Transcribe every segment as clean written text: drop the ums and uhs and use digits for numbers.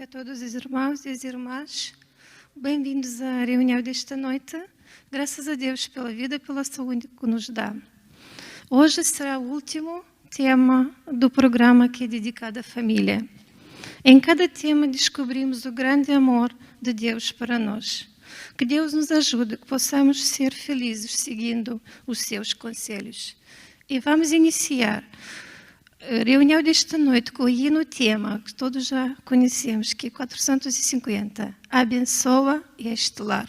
noite a todos os irmãos e as irmãs. Bem-vindos à reunião desta noite. Graças a Deus pela vida e pela saúde que nos dá. Hoje será o último tema do programa que é dedicado à família. Em cada tema descobrimos o grande amor de Deus para nós. Que Deus nos ajude, que possamos ser felizes seguindo os seus conselhos. E vamos iniciar a reunião desta noite com o hino tema, que todos já conhecemos, que é 450. Abençoa este lar.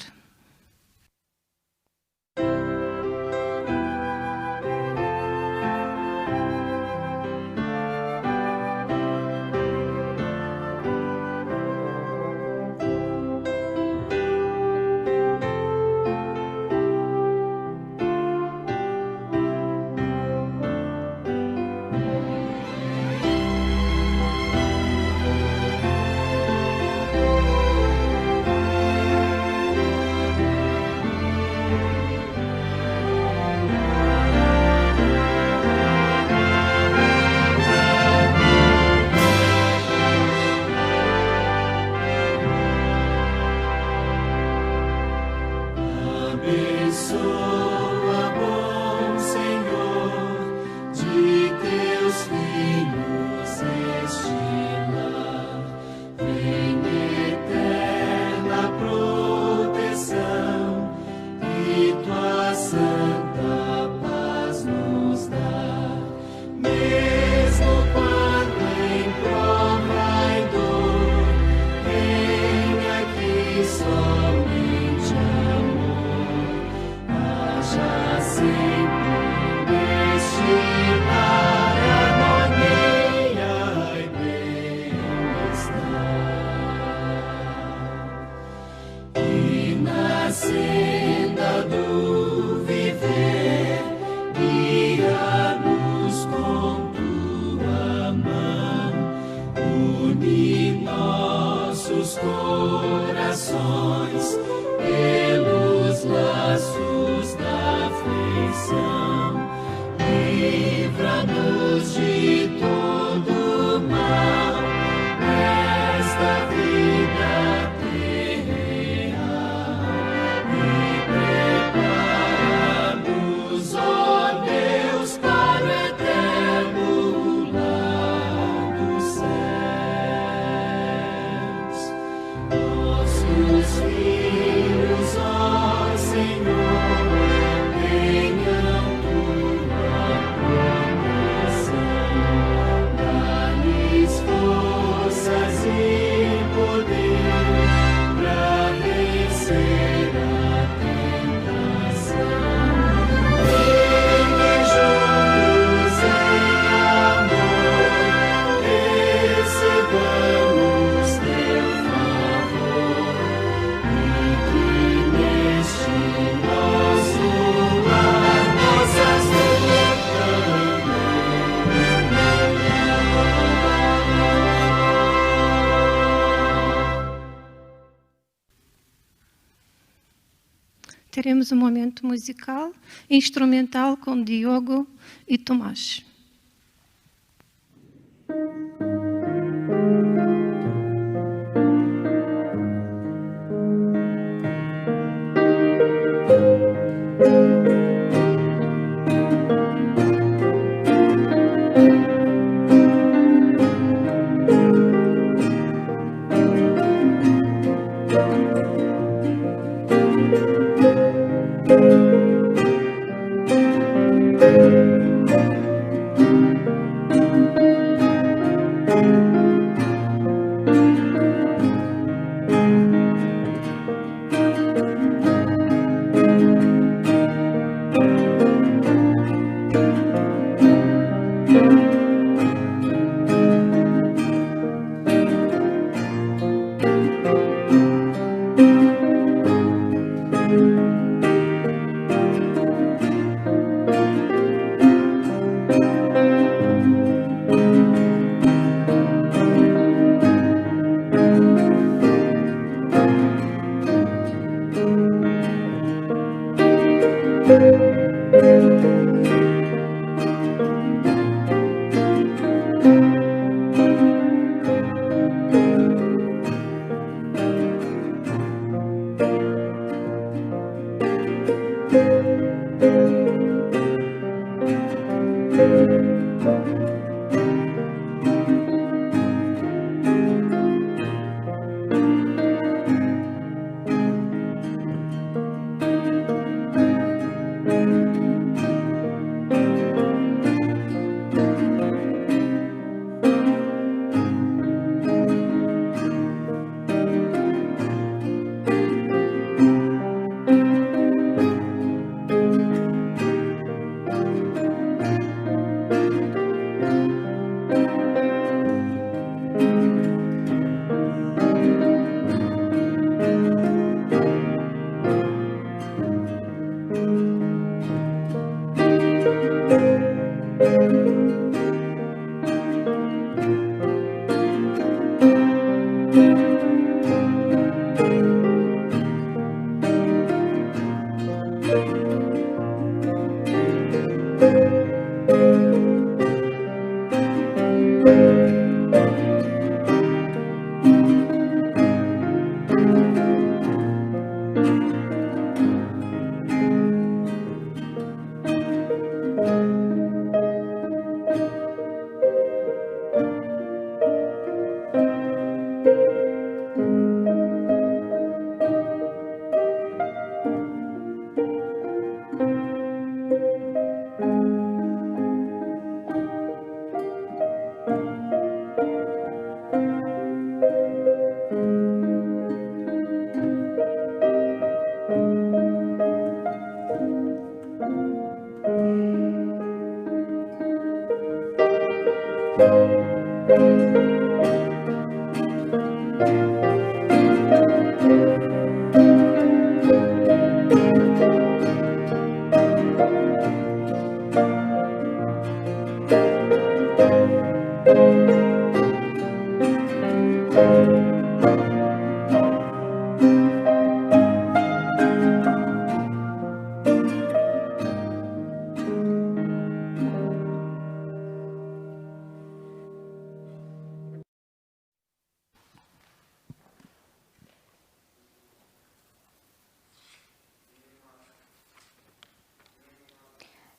Teremos um momento musical, instrumental com Diogo e Tomás.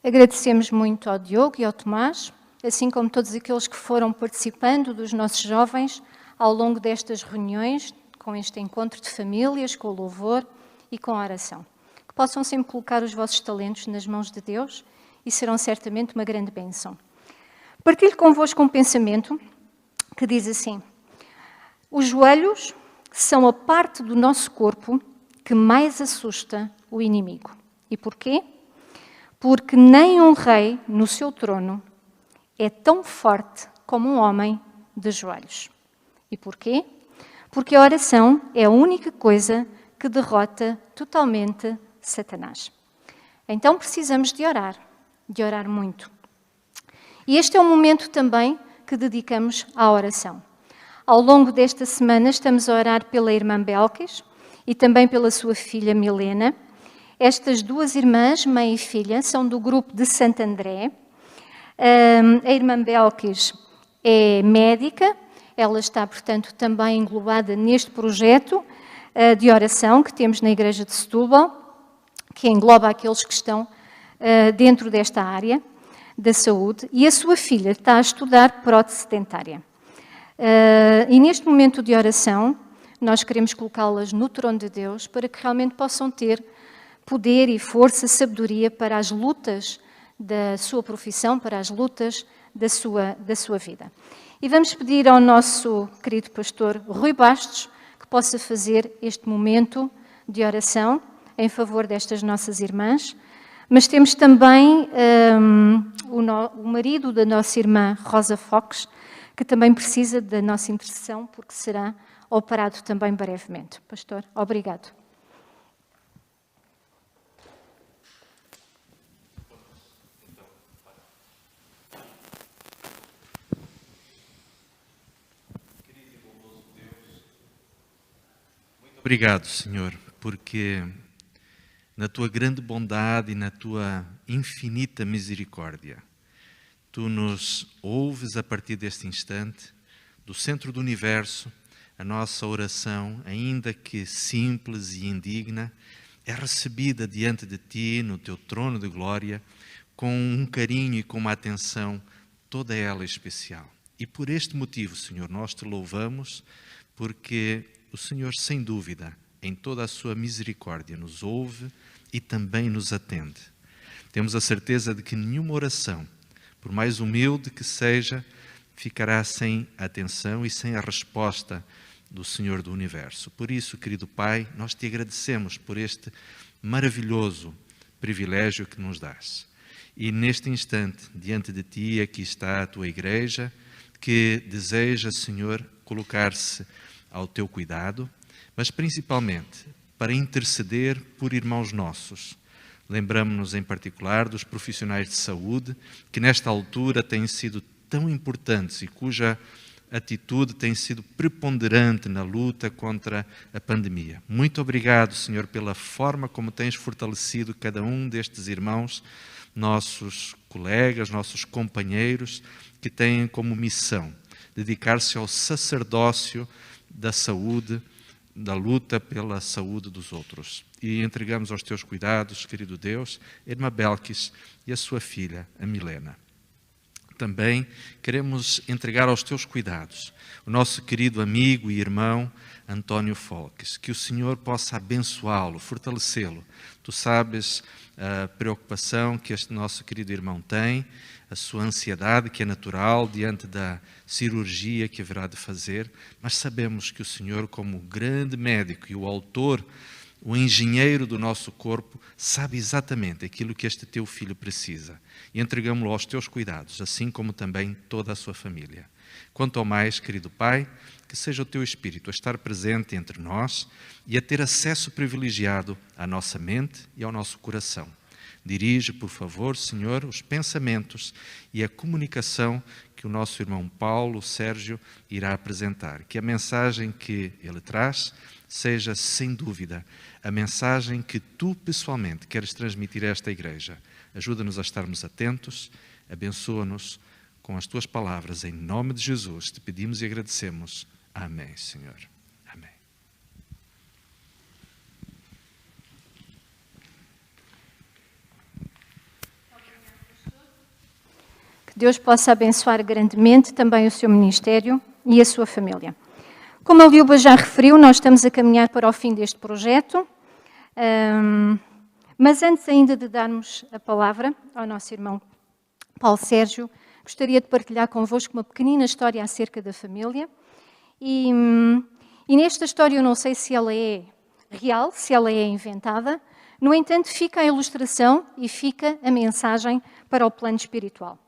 Agradecemos muito ao Diogo e ao Tomás, assim como todos aqueles que foram participando dos nossos jovens ao longo destas reuniões, com este encontro de famílias, com o louvor e com a oração. Que possam sempre colocar os vossos talentos nas mãos de Deus e serão certamente uma grande bênção. Partilho convosco um pensamento que diz assim: os joelhos são a parte do nosso corpo que mais assusta o inimigo. E porquê? Porque nem um rei no seu trono é tão forte como um homem de joelhos. E porquê? Porque a oração é a única coisa que derrota totalmente Satanás. Então precisamos de orar muito. E este é um momento também que dedicamos à oração. Ao longo desta semana estamos a orar pela irmã Belkis e também pela sua filha Milena. Estas duas irmãs, mãe e filha, são do grupo de Santo André. A irmã Belkis é médica, ela está, portanto, também englobada neste projeto de oração que temos na Igreja de Setúbal, que engloba aqueles que estão dentro desta área da saúde, e a sua filha está a estudar prótese dentária. E neste momento de oração, nós queremos colocá-las no trono de Deus para que realmente possam ter poder e força, sabedoria para as lutas da sua profissão, para as lutas da sua vida. E vamos pedir ao nosso querido pastor Rui Bastos que possa fazer este momento de oração em favor destas nossas irmãs. Mas temos também o marido da nossa irmã Rosa Fox, que também precisa da nossa intercessão, porque será operado também brevemente. Pastor, obrigado. Obrigado, Senhor, porque na Tua grande bondade e na Tua infinita misericórdia, Tu nos ouves a partir deste instante, do centro do universo. A nossa oração, ainda que simples e indigna, é recebida diante de Ti, no Teu trono de glória, com um carinho e com uma atenção toda ela especial. E por este motivo, Senhor, nós Te louvamos, porque o Senhor, sem dúvida, em toda a sua misericórdia, nos ouve e também nos atende. Temos a certeza de que nenhuma oração, por mais humilde que seja, ficará sem atenção e sem a resposta do Senhor do Universo. Por isso, querido Pai, nós Te agradecemos por este maravilhoso privilégio que nos dás. E neste instante, diante de Ti, aqui está a Tua Igreja, que deseja, Senhor, colocar-se ao Teu cuidado, mas principalmente para interceder por irmãos nossos. Lembramos-nos em particular dos profissionais de saúde, que nesta altura têm sido tão importantes e cuja atitude tem sido preponderante na luta contra a pandemia. Muito obrigado, Senhor, pela forma como tens fortalecido cada um destes irmãos, nossos colegas, nossos companheiros, que têm como missão dedicar-se ao sacerdócio da saúde, da luta pela saúde dos outros. E entregamos aos Teus cuidados, querido Deus, a irmã Belkis e a sua filha, a Milena. Também queremos entregar aos Teus cuidados o nosso querido amigo e irmão António Folques, que o Senhor possa abençoá-lo, fortalecê-lo. Tu sabes a preocupação que este nosso querido irmão tem, a sua ansiedade, que é natural diante da cirurgia que haverá de fazer, mas sabemos que o Senhor, como grande médico e o autor, o engenheiro do nosso corpo, sabe exatamente aquilo que este teu filho precisa. E entregamos-lo aos teus cuidados, assim como também toda a sua família. Quanto ao mais, querido Pai, que seja o teu Espírito a estar presente entre nós e a ter acesso privilegiado à nossa mente e ao nosso coração. Dirige, por favor, Senhor, os pensamentos e a comunicação que o nosso irmão Paulo Sérgio irá apresentar. Que a mensagem que ele traz seja, sem dúvida, a mensagem que tu, pessoalmente, queres transmitir a esta igreja. Ajuda-nos a estarmos atentos, abençoa-nos com as tuas palavras. Em nome de Jesus, te pedimos e agradecemos. Amém, Senhor. Amém. Que Deus possa abençoar grandemente também o seu ministério e a sua família. Como a Liuba já referiu, nós estamos a caminhar para o fim deste projeto, mas antes ainda de darmos a palavra ao nosso irmão Paulo Sérgio, gostaria de partilhar convosco uma pequenina história acerca da família. E nesta história eu não sei se ela é real, se ela é inventada, no entanto fica a ilustração e fica a mensagem para o plano espiritual.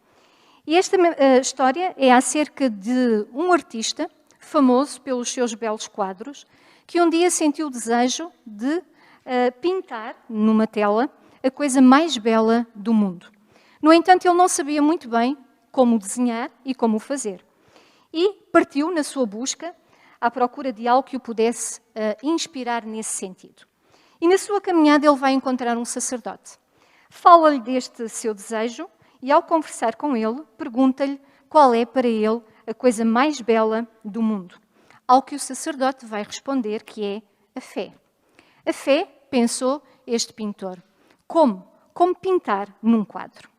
E esta história é acerca de um artista famoso pelos seus belos quadros, que um dia sentiu o desejo de pintar numa tela a coisa mais bela do mundo. No entanto, ele não sabia muito bem como desenhar e como o fazer. E partiu na sua busca à procura de algo que o pudesse inspirar nesse sentido. E na sua caminhada ele vai encontrar um sacerdote. Fala-lhe deste seu desejo e, ao conversar com ele, pergunta-lhe qual é para ele a coisa mais bela do mundo. Ao que o sacerdote vai responder que é a fé. A fé, pensou este pintor, como pintar num quadro.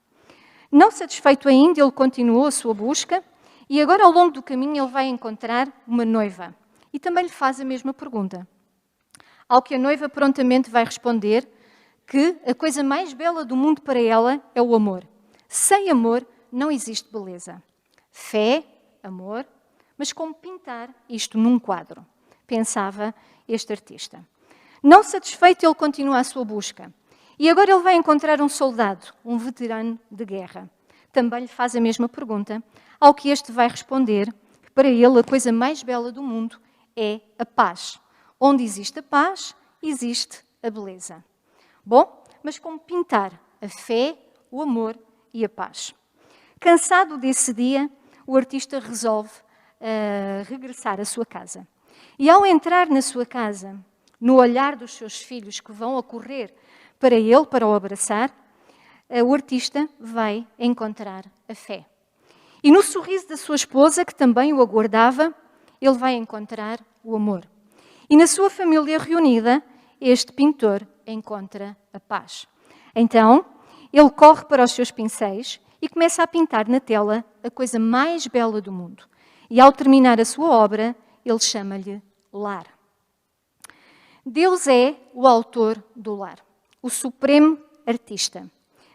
Não satisfeito ainda, ele continuou a sua busca e agora ao longo do caminho ele vai encontrar uma noiva e também lhe faz a mesma pergunta. Ao que a noiva prontamente vai responder que a coisa mais bela do mundo para ela é o amor. Sem amor não existe beleza. Fé, amor, mas como pintar isto num quadro? Pensava este artista. Não satisfeito, ele continua a sua busca. E agora ele vai encontrar um soldado, um veterano de guerra. Também lhe faz a mesma pergunta, ao que este vai responder que para ele a coisa mais bela do mundo é a paz. Onde existe a paz, existe a beleza. Bom, mas como pintar a fé, o amor e a paz? Cansado desse dia, o artista resolve regressar à sua casa. E ao entrar na sua casa, no olhar dos seus filhos que vão a correr para ele, para o abraçar, o artista vai encontrar a fé. E no sorriso da sua esposa, que também o aguardava, ele vai encontrar o amor. E na sua família reunida, este pintor encontra a paz. Então, ele corre para os seus pincéis e começa a pintar na tela a coisa mais bela do mundo. E ao terminar a sua obra, ele chama-lhe lar. Deus é o autor do lar, o supremo artista.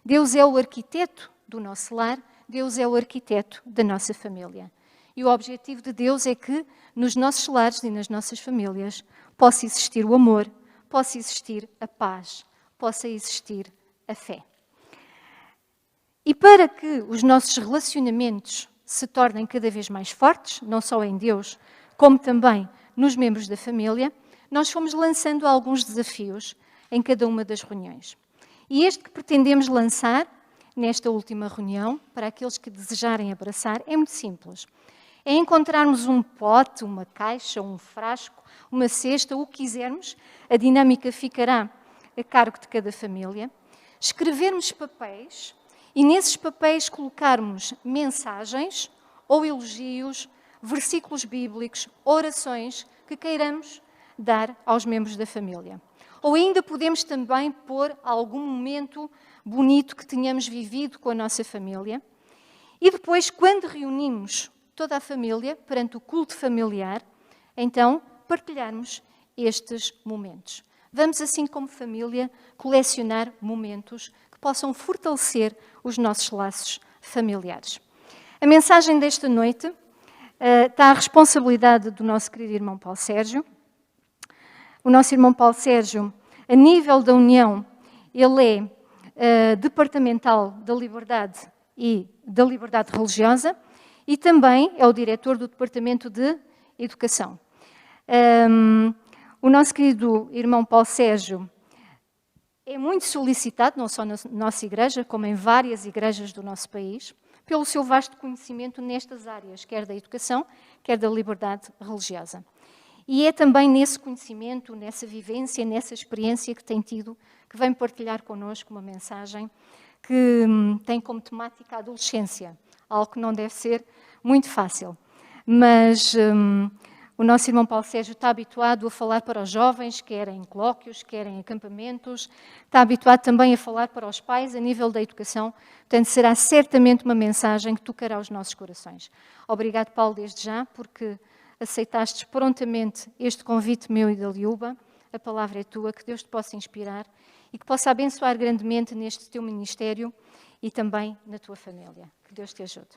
Deus é o arquiteto do nosso lar, Deus é o arquiteto da nossa família. E o objetivo de Deus é que nos nossos lares e nas nossas famílias possa existir o amor, possa existir a paz, possa existir a fé. E para que os nossos relacionamentos se tornem cada vez mais fortes, não só em Deus, como também nos membros da família, nós fomos lançando alguns desafios em cada uma das reuniões. E este que pretendemos lançar nesta última reunião, para aqueles que desejarem abraçar, é muito simples. É encontrarmos um pote, uma caixa, um frasco, uma cesta, o que quisermos, a dinâmica ficará a cargo de cada família, escrevermos papéis e nesses papéis colocarmos mensagens ou elogios, versículos bíblicos, orações que queiramos dar aos membros da família. Ou ainda podemos também pôr algum momento bonito que tenhamos vivido com a nossa família. E depois, quando reunimos toda a família perante o culto familiar, então partilharmos estes momentos. Vamos, assim como família, colecionar momentos que possam fortalecer os nossos laços familiares. A mensagem desta noite está à responsabilidade do nosso querido irmão Paulo Sérgio. O nosso irmão Paulo Sérgio A nível da União, ele é departamental da Liberdade e da Liberdade Religiosa e também é o diretor do Departamento de Educação. O nosso querido irmão Paulo Sérgio é muito solicitado, não só na nossa igreja, como em várias igrejas do nosso país, pelo seu vasto conhecimento nestas áreas, quer da educação, quer da liberdade religiosa. E é também nesse conhecimento, nessa vivência, nessa experiência que tem tido, que vem partilhar connosco uma mensagem que tem como temática a adolescência, algo que não deve ser muito fácil. Mas o nosso irmão Paulo Sérgio está habituado a falar para os jovens, quer em colóquios, quer em acampamentos, está habituado também a falar para os pais a nível da educação, portanto será certamente uma mensagem que tocará os nossos corações. Obrigado, Paulo, desde já, porque aceitastes prontamente este convite meu e da Liuba. A palavra é tua, que Deus te possa inspirar e que possa abençoar grandemente neste teu ministério e também na tua família. Que Deus te ajude.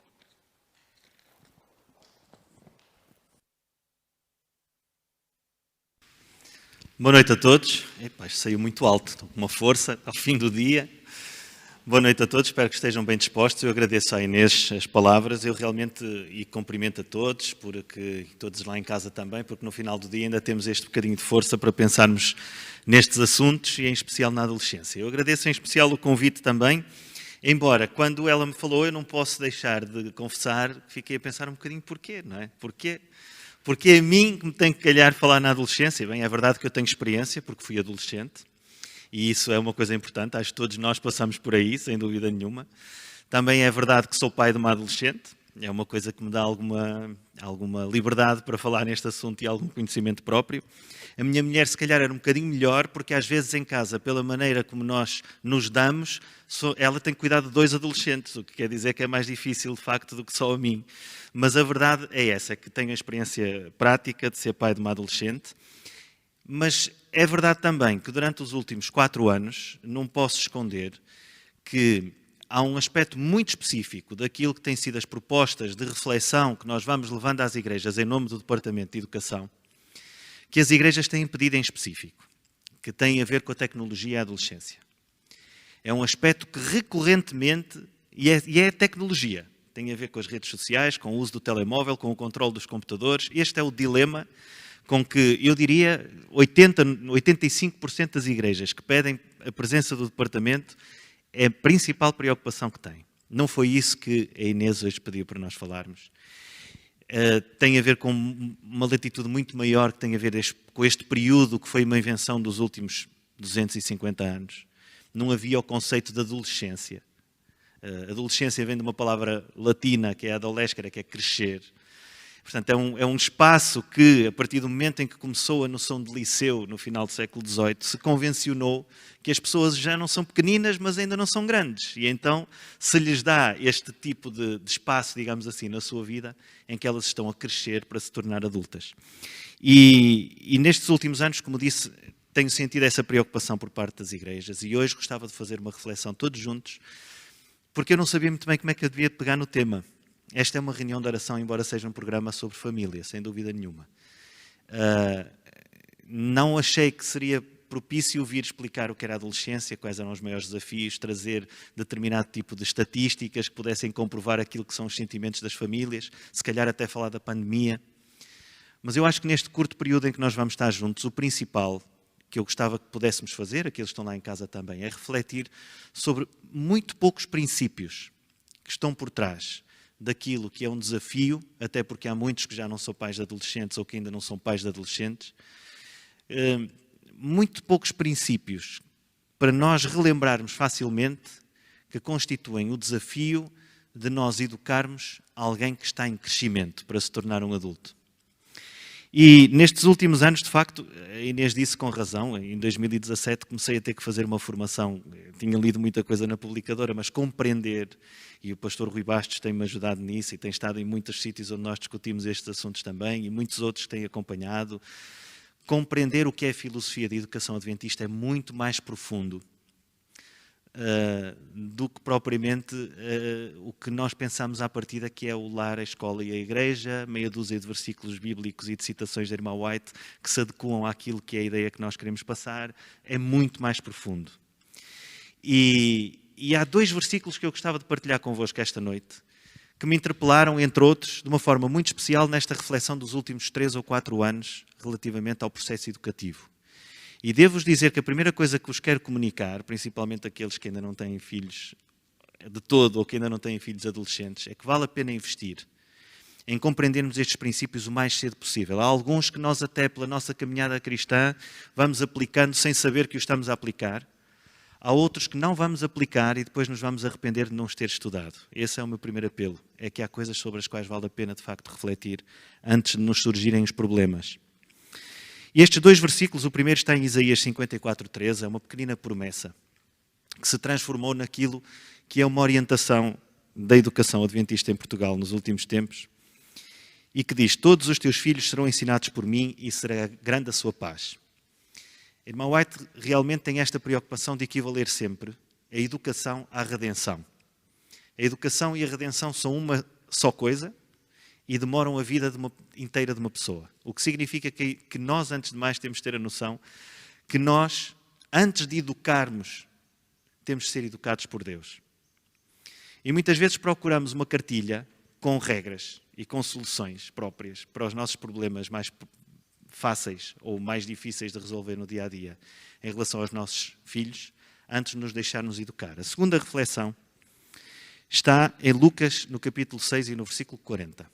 Boa noite a todos. Epá, isto saiu muito alto, estou com uma força ao fim do dia. Boa noite a todos, espero que estejam bem dispostos. Eu agradeço à Inês as palavras, eu realmente e cumprimento a todos, porque todos lá em casa também, porque no final do dia ainda temos este bocadinho de força para pensarmos nestes assuntos e em especial na adolescência. Eu agradeço em especial o convite também, embora quando ela me falou eu não posso deixar de confessar que fiquei a pensar um bocadinho porquê, não é? Porquê? Porque é a mim que me tem que calhar falar na adolescência. Bem, é verdade que eu tenho experiência, porque fui adolescente, e isso é uma coisa importante, acho que todos nós passamos por aí, sem dúvida nenhuma. Também é verdade que sou pai de uma adolescente, é uma coisa que me dá alguma liberdade para falar neste assunto e algum conhecimento próprio. A minha mulher, se calhar, era um bocadinho melhor, porque às vezes em casa, pela maneira como nós nos damos, ela tem que cuidar de 2 adolescentes, o que quer dizer que é mais difícil, de facto, do que só a mim. Mas a verdade é essa, que tenho a experiência prática de ser pai de uma adolescente. Mas é verdade também que durante os últimos 4 anos, não posso esconder que há um aspecto muito específico daquilo que têm sido as propostas de reflexão que nós vamos levando às igrejas em nome do Departamento de Educação, que as igrejas têm pedido em específico, que tem a ver com a tecnologia e a adolescência. É um aspecto que recorrentemente, e é tecnologia, tem a ver com as redes sociais, com o uso do telemóvel, com o controle dos computadores. Este é o dilema com que, eu diria, 85% das igrejas que pedem a presença do Departamento é a principal preocupação que têm. Não foi isso que a Inês hoje pediu para nós falarmos. Tem a ver com uma latitude muito maior, que tem a ver com este período que foi uma invenção dos últimos 250 anos. Não havia o conceito de adolescência. Adolescência vem de uma palavra latina, que é adolescere, que é crescer. Portanto, é um espaço que, a partir do momento em que começou a noção de liceu, no final do século XVIII, se convencionou que as pessoas já não são pequeninas, mas ainda não são grandes. E então se lhes dá este tipo de espaço, digamos assim, na sua vida, em que elas estão a crescer para se tornar adultas. E nestes últimos anos, como disse, tenho sentido essa preocupação por parte das igrejas. E hoje gostava de fazer uma reflexão todos juntos, porque eu não sabia muito bem como é que eu devia pegar no tema. Esta é uma reunião de oração, embora seja um programa sobre família, sem dúvida nenhuma. Não achei que seria propício vir explicar o que era a adolescência, quais eram os maiores desafios, trazer determinado tipo de estatísticas que pudessem comprovar aquilo que são os sentimentos das famílias, se calhar até falar da pandemia. Mas eu acho que neste curto período em que nós vamos estar juntos, o principal que eu gostava que pudéssemos fazer, aqueles que estão lá em casa também, é refletir sobre muito poucos princípios que estão por trás daquilo que é um desafio, até porque há muitos que já não são pais de adolescentes ou que ainda não são pais de adolescentes, muito poucos princípios para nós relembrarmos facilmente que constituem o desafio de nós educarmos alguém que está em crescimento para se tornar um adulto. E nestes últimos anos, de facto, a Inês disse com razão, em 2017 comecei a ter que fazer uma formação, tinha lido muita coisa na publicadora, mas compreender, e o pastor Rui Bastos tem-me ajudado nisso e tem estado em muitos sítios onde nós discutimos estes assuntos também, e muitos outros que têm acompanhado. Compreender o que é a filosofia de educação adventista é muito mais profundo do que propriamente o que nós pensamos à partida, que é o lar, a escola e a igreja, meia dúzia de versículos bíblicos e de citações da irmã White que se adequam àquilo que é a ideia que nós queremos passar. É muito mais profundo. E há 2 versículos que eu gostava de partilhar convosco esta noite, que me interpelaram, entre outros, de uma forma muito especial nesta reflexão dos últimos 3 ou 4 anos relativamente ao processo educativo. E devo-vos dizer que a primeira coisa que vos quero comunicar, principalmente aqueles que ainda não têm filhos de todo ou que ainda não têm filhos adolescentes, é que vale a pena investir em compreendermos estes princípios o mais cedo possível. Há alguns que nós até pela nossa caminhada cristã vamos aplicando sem saber que os estamos a aplicar. Há outros que não vamos aplicar e depois nos vamos arrepender de não os ter estudado. Esse é o meu primeiro apelo. É que há coisas sobre as quais vale a pena de facto refletir antes de nos surgirem os problemas. E estes 2 versículos, o primeiro está em Isaías 54:13, é uma pequenina promessa que se transformou naquilo que é uma orientação da educação adventista em Portugal nos últimos tempos e que diz: todos os teus filhos serão ensinados por mim e será grande a sua paz. A irmã White realmente tem esta preocupação de equivaler sempre a educação à redenção. A educação e a redenção são uma só coisa e demoram a vida inteira de uma pessoa. O que significa que nós, antes de mais, temos de ter a noção que nós, antes de educarmos, temos de ser educados por Deus. E muitas vezes procuramos uma cartilha com regras e com soluções próprias para os nossos problemas mais fáceis ou mais difíceis de resolver no dia-a-dia em relação aos nossos filhos, antes de nos deixarmos educar. A segunda reflexão está em Lucas, no capítulo 6 e no versículo 40.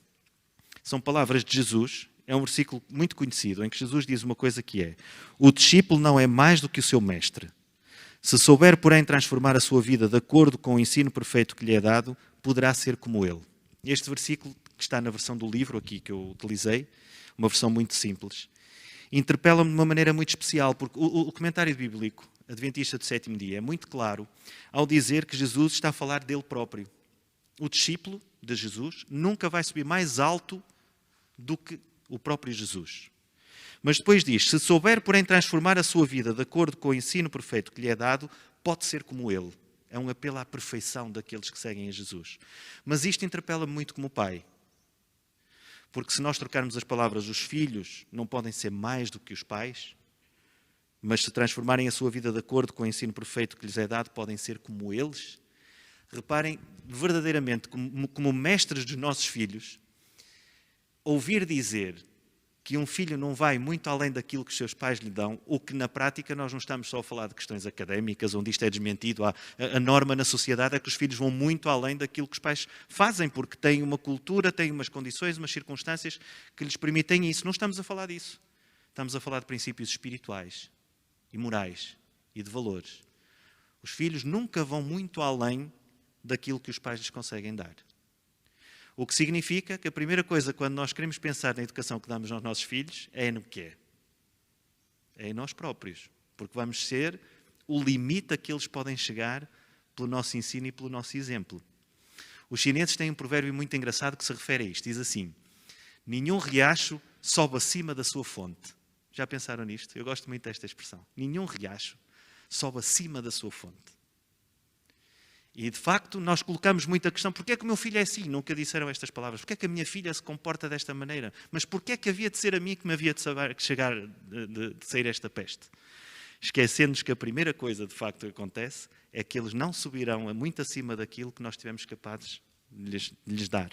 São palavras de Jesus, é um versículo muito conhecido, em que Jesus diz uma coisa que é: o discípulo não é mais do que o seu mestre. Se souber, porém, transformar a sua vida de acordo com o ensino perfeito que lhe é dado, poderá ser como ele. Este versículo, que está na versão do livro aqui que eu utilizei, uma versão muito simples, interpela-me de uma maneira muito especial, porque o comentário bíblico adventista do 7º dia é muito claro ao dizer que Jesus está a falar dele próprio. O discípulo de Jesus nunca vai subir mais alto do que o próprio Jesus. Mas depois diz: se souber, porém, transformar a sua vida de acordo com o ensino perfeito que lhe é dado, pode ser como ele. É um apelo à perfeição daqueles que seguem a Jesus. Mas isto interpela-me muito como pai. Porque se nós trocarmos as palavras, os filhos não podem ser mais do que os pais, mas se transformarem a sua vida de acordo com o ensino perfeito que lhes é dado, podem ser como eles. Reparem, verdadeiramente, como mestres dos nossos filhos, ouvir dizer que um filho não vai muito além daquilo que os seus pais lhe dão, ou que na prática nós não estamos só a falar de questões académicas, onde isto é desmentido. A norma na sociedade é que os filhos vão muito além daquilo que os pais fazem, porque têm uma cultura, têm umas condições, umas circunstâncias que lhes permitem isso. Não estamos a falar disso. Estamos a falar de princípios espirituais e morais e de valores. Os filhos nunca vão muito além daquilo que os pais lhes conseguem dar. O que significa que a primeira coisa, quando nós queremos pensar na educação que damos aos nossos filhos, é no que é. É em nós próprios. Porque vamos ser o limite a que eles podem chegar pelo nosso ensino e pelo nosso exemplo. Os chineses têm um provérbio muito engraçado que se refere a isto. Diz assim: nenhum riacho sobe acima da sua fonte. Já pensaram nisto? Eu gosto muito desta expressão. Nenhum riacho sobe acima da sua fonte. E, de facto, nós colocamos muita questão: porquê é que o meu filho é assim? Nunca disseram estas palavras. Porquê é que a minha filha se comporta desta maneira? Mas porquê é que havia de ser a mim que me havia de chegar de sair esta peste? Esquecendo-nos que a primeira coisa, de facto, que acontece é que eles não subirão muito acima daquilo que nós tivemos capazes de lhes dar.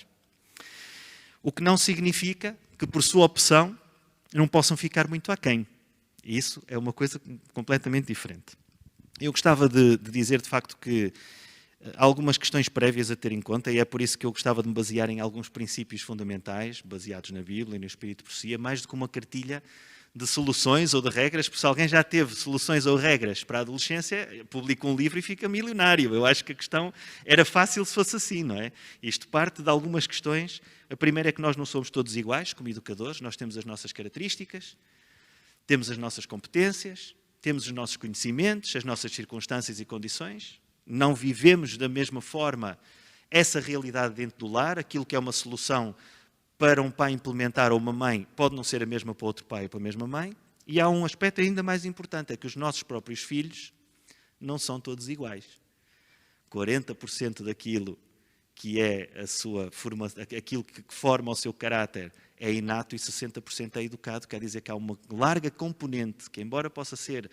O que não significa que, por sua opção, não possam ficar muito aquém. Isso é uma coisa completamente diferente. Eu gostava de dizer, de facto, que há algumas questões prévias a ter em conta, e é por isso que eu gostava de me basear em alguns princípios fundamentais, baseados na Bíblia e no Espírito de Profecia, mais do que uma cartilha de soluções ou de regras, porque se alguém já teve soluções ou regras para a adolescência, publica um livro e fica milionário. Eu acho que a questão era fácil se fosse assim, não é? Isto parte de algumas questões. A primeira é que nós não somos todos iguais como educadores, nós temos as nossas características, temos as nossas competências, temos os nossos conhecimentos, as nossas circunstâncias e condições. Não vivemos da mesma forma essa realidade dentro do lar. Aquilo que é uma solução para um pai implementar ou uma mãe pode não ser a mesma para outro pai ou para a mesma mãe. E há um aspecto ainda mais importante, é que os nossos próprios filhos não são todos iguais. 40% daquilo que é a sua formação, aquilo que forma o seu caráter é inato e 60% é educado. Quer dizer que há uma larga componente que, embora possa ser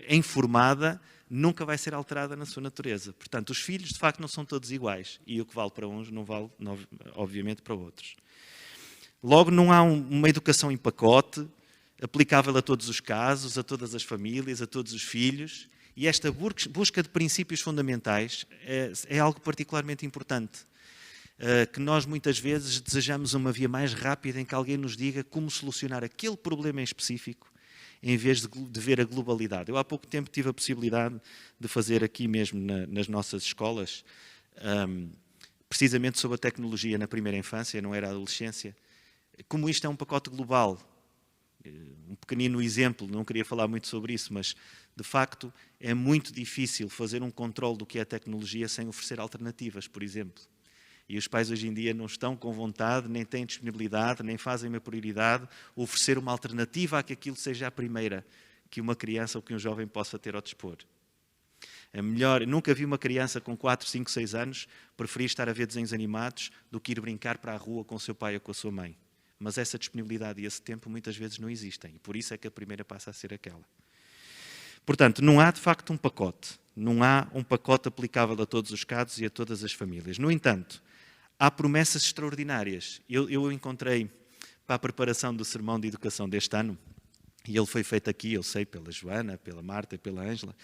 informada, nunca vai ser alterada na sua natureza. Portanto, os filhos, de facto, não são todos iguais. E o que vale para uns não vale, obviamente, para outros. Logo, não há uma educação em pacote, aplicável a todos os casos, a todas as famílias, a todos os filhos. E esta busca de princípios fundamentais é algo particularmente importante. Que nós, muitas vezes, desejamos uma via mais rápida em que alguém nos diga como solucionar aquele problema em específico, em vez de ver a globalidade. Eu há pouco tempo tive a possibilidade de fazer aqui mesmo nas nossas escolas, precisamente sobre a tecnologia na primeira infância, não era a adolescência, como isto é um pacote global. Um pequenino exemplo, não queria falar muito sobre isso, mas de facto é muito difícil fazer um controle do que é a tecnologia sem oferecer alternativas, por exemplo. E os pais hoje em dia não estão com vontade, nem têm disponibilidade, nem fazem uma prioridade, oferecer uma alternativa a que aquilo seja a primeira que uma criança ou que um jovem possa ter ao dispor. Nunca vi uma criança com 4, 5, 6 anos preferir estar a ver desenhos animados do que ir brincar para a rua com o seu pai ou com a sua mãe. Mas essa disponibilidade e esse tempo muitas vezes não existem. E por isso é que a primeira passa a ser aquela. Portanto, não há de facto um pacote. Não há um pacote aplicável a todos os casos e a todas as famílias. No entanto, há promessas extraordinárias. Eu encontrei, para a preparação do sermão de educação deste ano, e ele foi feito aqui, eu sei, pela Joana, pela Marta e pela Ângela,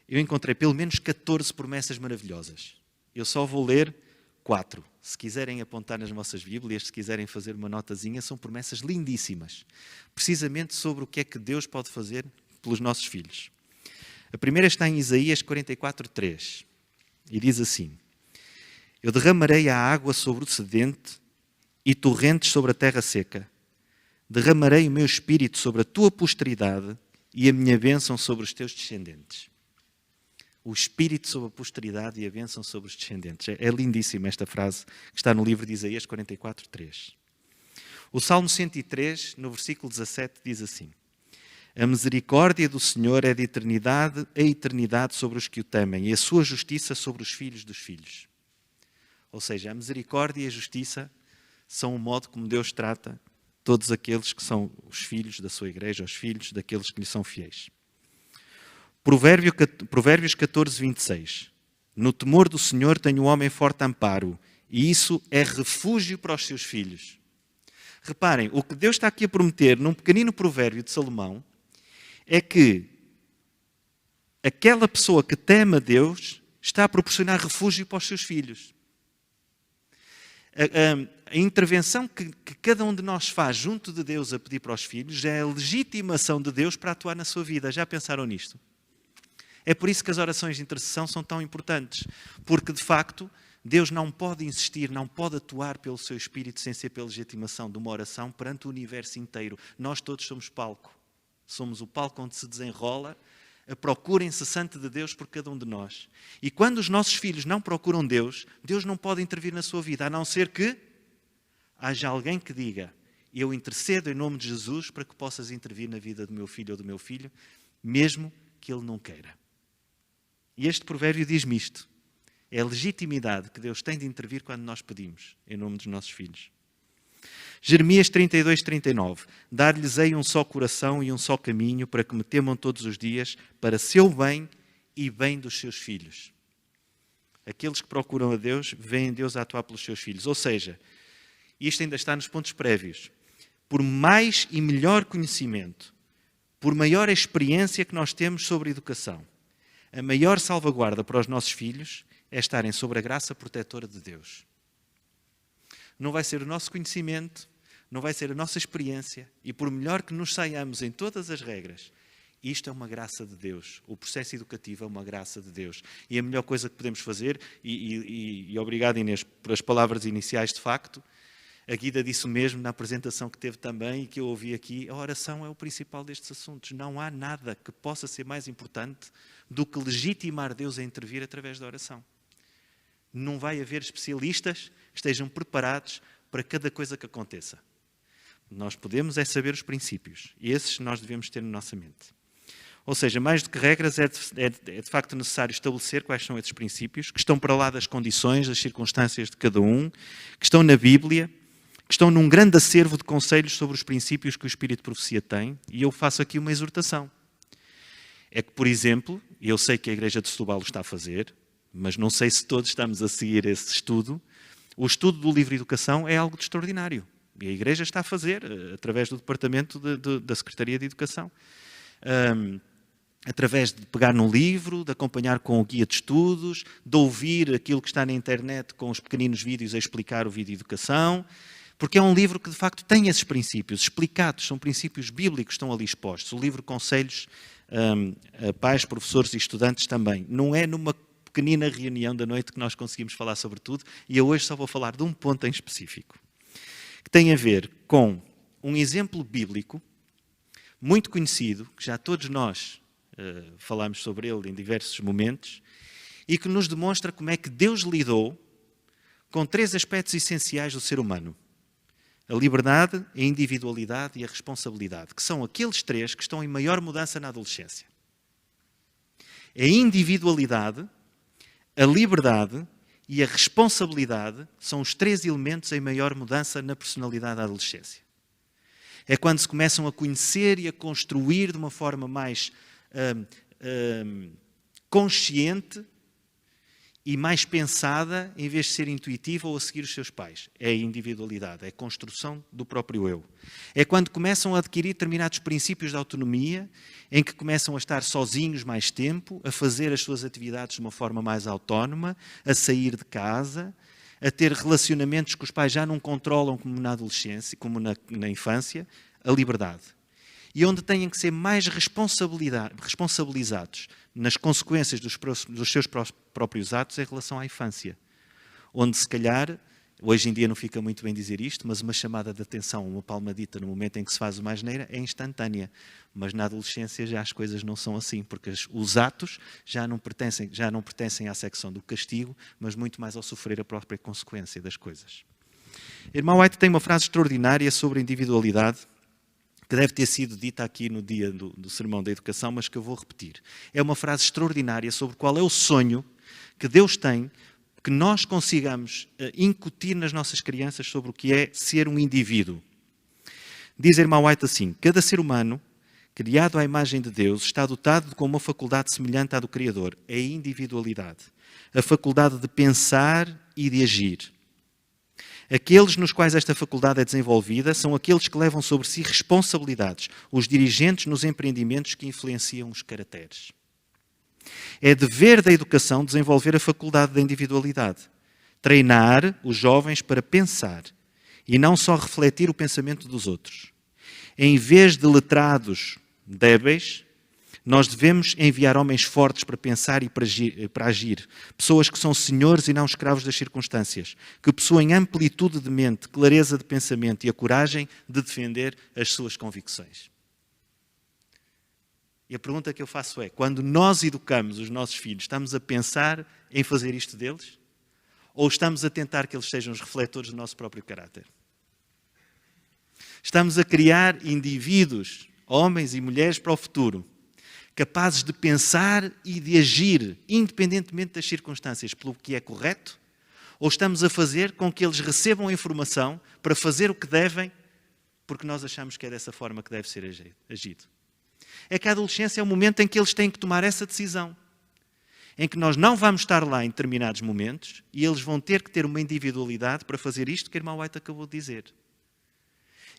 eu encontrei pelo menos 14 promessas maravilhosas. Eu só vou ler 4. Se quiserem apontar nas vossas Bíblias, se quiserem fazer uma notazinha, são promessas lindíssimas. Precisamente sobre o que é que Deus pode fazer pelos nossos filhos. A primeira está em Isaías 44:3 e diz assim: Eu derramarei a água sobre o sedente e torrentes sobre a terra seca. Derramarei o meu espírito sobre a tua posteridade e a minha bênção sobre os teus descendentes. O espírito sobre a posteridade e a bênção sobre os descendentes. É lindíssima esta frase que está no livro de Isaías 44:3. O Salmo 103, no versículo 17, diz assim: A misericórdia do Senhor é de eternidade a eternidade sobre os que o temem, e a sua justiça sobre os filhos dos filhos. Ou seja, a misericórdia e a justiça são o modo como Deus trata todos aqueles que são os filhos da sua igreja, os filhos daqueles que lhe são fiéis. Provérbios 14:26. No temor do Senhor tem o homem forte amparo, e isso é refúgio para os seus filhos. Reparem, o que Deus está aqui a prometer num pequenino provérbio de Salomão é que aquela pessoa que teme a Deus está a proporcionar refúgio para os seus filhos. A intervenção que cada um de nós faz junto de Deus a pedir para os filhos é a legitimação de Deus para atuar na sua vida. Já pensaram nisto? É por isso que as orações de intercessão são tão importantes. Porque, de facto, Deus não pode insistir, não pode atuar pelo seu Espírito sem ser pela legitimação de uma oração perante o universo inteiro. Nós todos somos palco. Somos o palco onde se desenrola a procura incessante de Deus por cada um de nós. E quando os nossos filhos não procuram Deus, Deus não pode intervir na sua vida, a não ser que haja alguém que diga: eu intercedo em nome de Jesus para que possas intervir na vida do meu filho ou do meu filho, mesmo que ele não queira. E este provérbio diz-me isto. É a legitimidade que Deus tem de intervir quando nós pedimos em nome dos nossos filhos. Jeremias 32:39. Dar-lhes-ei um só coração e um só caminho para que me temam todos os dias, para seu bem e bem dos seus filhos. Aqueles que procuram a Deus, veem Deus a atuar pelos seus filhos. Ou seja, isto ainda está nos pontos prévios. Por mais e melhor conhecimento, por maior experiência que nós temos sobre a educação, a maior salvaguarda para os nossos filhos é estarem sob a graça protetora de Deus. Não vai ser o nosso conhecimento, não vai ser a nossa experiência, e por melhor que nos saiamos em todas as regras, isto é uma graça de Deus. O processo educativo é uma graça de Deus. E a melhor coisa que podemos fazer, e obrigado Inês por as palavras iniciais, de facto, a Guida disse o mesmo na apresentação que teve também e que eu ouvi aqui, a oração é o principal destes assuntos. Não há nada que possa ser mais importante do que legitimar Deus a intervir através da oração. Não vai haver especialistas que estejam preparados para cada coisa que aconteça. Nós podemos é saber os princípios. E esses nós devemos ter na nossa mente. Ou seja, mais do que regras, é de facto necessário estabelecer quais são esses princípios, que estão para lá das condições, das circunstâncias de cada um, que estão na Bíblia, que estão num grande acervo de conselhos sobre os princípios que o Espírito de Profecia tem, e eu faço aqui uma exortação. É que, por exemplo, eu sei que a Igreja de Setúbal o está a fazer, mas não sei se todos estamos a seguir esse estudo. O estudo do livro de educação é algo de extraordinário. E a Igreja está a fazer, através do Departamento da Secretaria de Educação. Através de pegar num livro, de acompanhar com o guia de estudos, de ouvir aquilo que está na internet com os pequeninos vídeos a explicar o vídeo de educação, porque é um livro que de facto tem esses princípios explicados, são princípios bíblicos que estão ali expostos. O livro Conselhos a pais, professores e estudantes também. Não é numa pequenina reunião da noite que nós conseguimos falar sobre tudo, e eu hoje só vou falar de um ponto em específico, que tem a ver com um exemplo bíblico muito conhecido, que já todos nós falámos sobre ele em diversos momentos, e que nos demonstra como é que Deus lidou com 3 aspectos essenciais do ser humano: a liberdade, a individualidade e a responsabilidade, que são aqueles 3 que estão em maior mudança na adolescência. A individualidade, a liberdade e a responsabilidade são os 3 elementos em maior mudança na personalidade da adolescência. É quando se começam a conhecer e a construir de uma forma mais consciente e mais pensada, em vez de ser intuitiva ou a seguir os seus pais. É a individualidade, é a construção do próprio eu. É quando começam a adquirir determinados princípios de autonomia, em que começam a estar sozinhos mais tempo, a fazer as suas atividades de uma forma mais autónoma, a sair de casa, a ter relacionamentos que os pais já não controlam como na adolescência, como na infância, a liberdade. E onde têm que ser mais responsabilizados nas consequências dos seus próprios atos em relação à infância. Onde, se calhar, hoje em dia não fica muito bem dizer isto, mas uma chamada de atenção, uma palmadita no momento em que se faz uma asneira é instantânea. Mas na adolescência já as coisas não são assim, porque os atos já não pertencem à secção do castigo, mas muito mais ao sofrer a própria consequência das coisas. Irmão White tem uma frase extraordinária sobre a individualidade, que deve ter sido dita aqui no dia do Sermão da Educação, mas que eu vou repetir. É uma frase extraordinária sobre qual é o sonho que Deus tem, que nós consigamos incutir nas nossas crianças sobre o que é ser um indivíduo. Diz a irmã White assim: cada ser humano, criado à imagem de Deus, está dotado com uma faculdade semelhante à do Criador, a individualidade, a faculdade de pensar e de agir. Aqueles nos quais esta faculdade é desenvolvida são aqueles que levam sobre si responsabilidades, os dirigentes nos empreendimentos que influenciam os caracteres. É dever da educação desenvolver a faculdade da individualidade, treinar os jovens para pensar e não só refletir o pensamento dos outros. Em vez de letrados débeis, nós devemos enviar homens fortes para pensar e para agir. Pessoas que são senhores e não escravos das circunstâncias. Que possuem amplitude de mente, clareza de pensamento e a coragem de defender as suas convicções. E a pergunta que eu faço é: quando nós educamos os nossos filhos, estamos a pensar em fazer isto deles? Ou estamos a tentar que eles sejam os refletores do nosso próprio caráter? Estamos a criar indivíduos, homens e mulheres para o futuro, capazes de pensar e de agir, independentemente das circunstâncias, pelo que é correto? Ou estamos a fazer com que eles recebam a informação para fazer o que devem, porque nós achamos que é dessa forma que deve ser agido? É que a adolescência é o momento em que eles têm que tomar essa decisão, em que nós não vamos estar lá em determinados momentos e eles vão ter que ter uma individualidade para fazer isto que a irmã White acabou de dizer.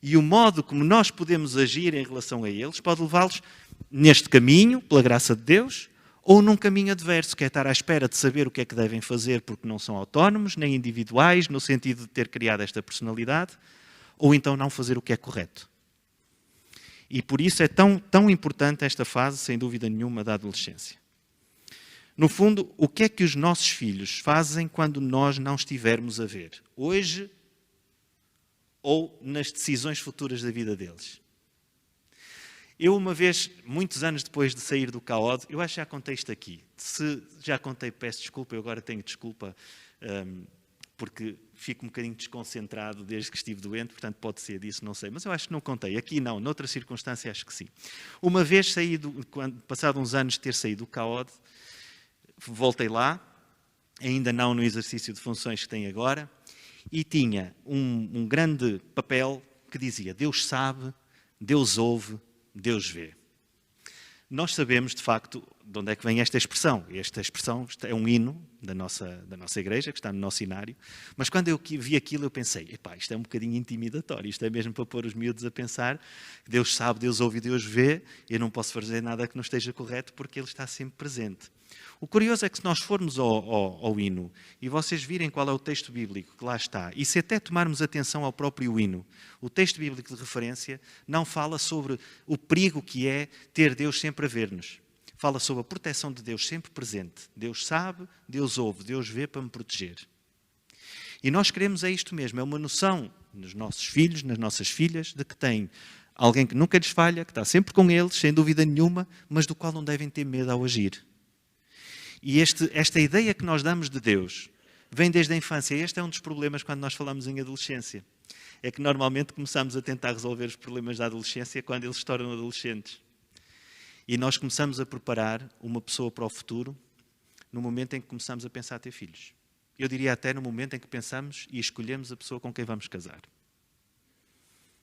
E o modo como nós podemos agir em relação a eles pode levá-los neste caminho, pela graça de Deus, ou num caminho adverso, que é estar à espera de saber o que é que devem fazer porque não são autónomos, nem individuais, no sentido de ter criado esta personalidade, ou então não fazer o que é correto. E por isso é tão importante esta fase, sem dúvida nenhuma, da adolescência. No fundo, o que é que os nossos filhos fazem quando nós não estivermos a ver? Hoje ou nas decisões futuras da vida deles? Eu uma vez, muitos anos depois de sair do CAOD, eu acho que já contei isto aqui. Se já contei, peço desculpa, eu agora tenho desculpa porque fico um bocadinho desconcentrado desde que estive doente, portanto pode ser disso, não sei. Mas eu acho que não contei. Aqui não, noutra circunstância acho que sim. Uma vez passado uns anos de ter saído do CAOD, voltei lá, ainda não no exercício de funções que tenho agora, e tinha um grande papel que dizia: Deus sabe, Deus ouve, Deus vê. Nós sabemos, de facto, de onde é que vem esta expressão. Esta expressão é um hino da nossa igreja, que está no nosso cenário. Mas quando eu vi aquilo, eu pensei, epá, isto é um bocadinho intimidatório. Isto é mesmo para pôr os miúdos a pensar que Deus sabe, Deus ouve e Deus vê. Eu não posso fazer nada que não esteja correto, porque Ele está sempre presente. O curioso é que se nós formos ao hino e vocês virem qual é o texto bíblico que lá está, e se até tomarmos atenção ao próprio hino, o texto bíblico de referência não fala sobre o perigo que é ter Deus sempre a ver-nos. Fala sobre a proteção de Deus sempre presente. Deus sabe, Deus ouve, Deus vê para me proteger. E nós queremos é isto mesmo, é uma noção nos nossos filhos, nas nossas filhas, de que tem alguém que nunca lhes falha, que está sempre com eles, sem dúvida nenhuma, mas do qual não devem ter medo ao agir. E esta ideia que nós damos de Deus vem desde a infância. Este é um dos problemas quando nós falamos em adolescência. É que normalmente começamos a tentar resolver os problemas da adolescência quando eles se tornam adolescentes. E nós começamos a preparar uma pessoa para o futuro no momento em que começamos a pensar a ter filhos. Eu diria até no momento em que pensamos e escolhemos a pessoa com quem vamos casar.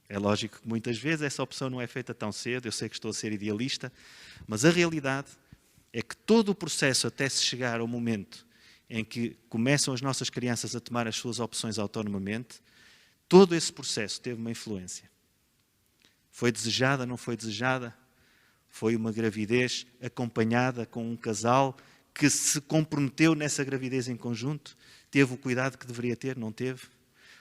É lógico que muitas vezes essa opção não é feita tão cedo, eu sei que estou a ser idealista, mas a realidade é que todo o processo até se chegar ao momento em que começam as nossas crianças a tomar as suas opções autonomamente, todo esse processo teve uma influência. Foi desejada, não foi desejada? Foi uma gravidez acompanhada com um casal que se comprometeu nessa gravidez em conjunto? Teve o cuidado que deveria ter? Não teve?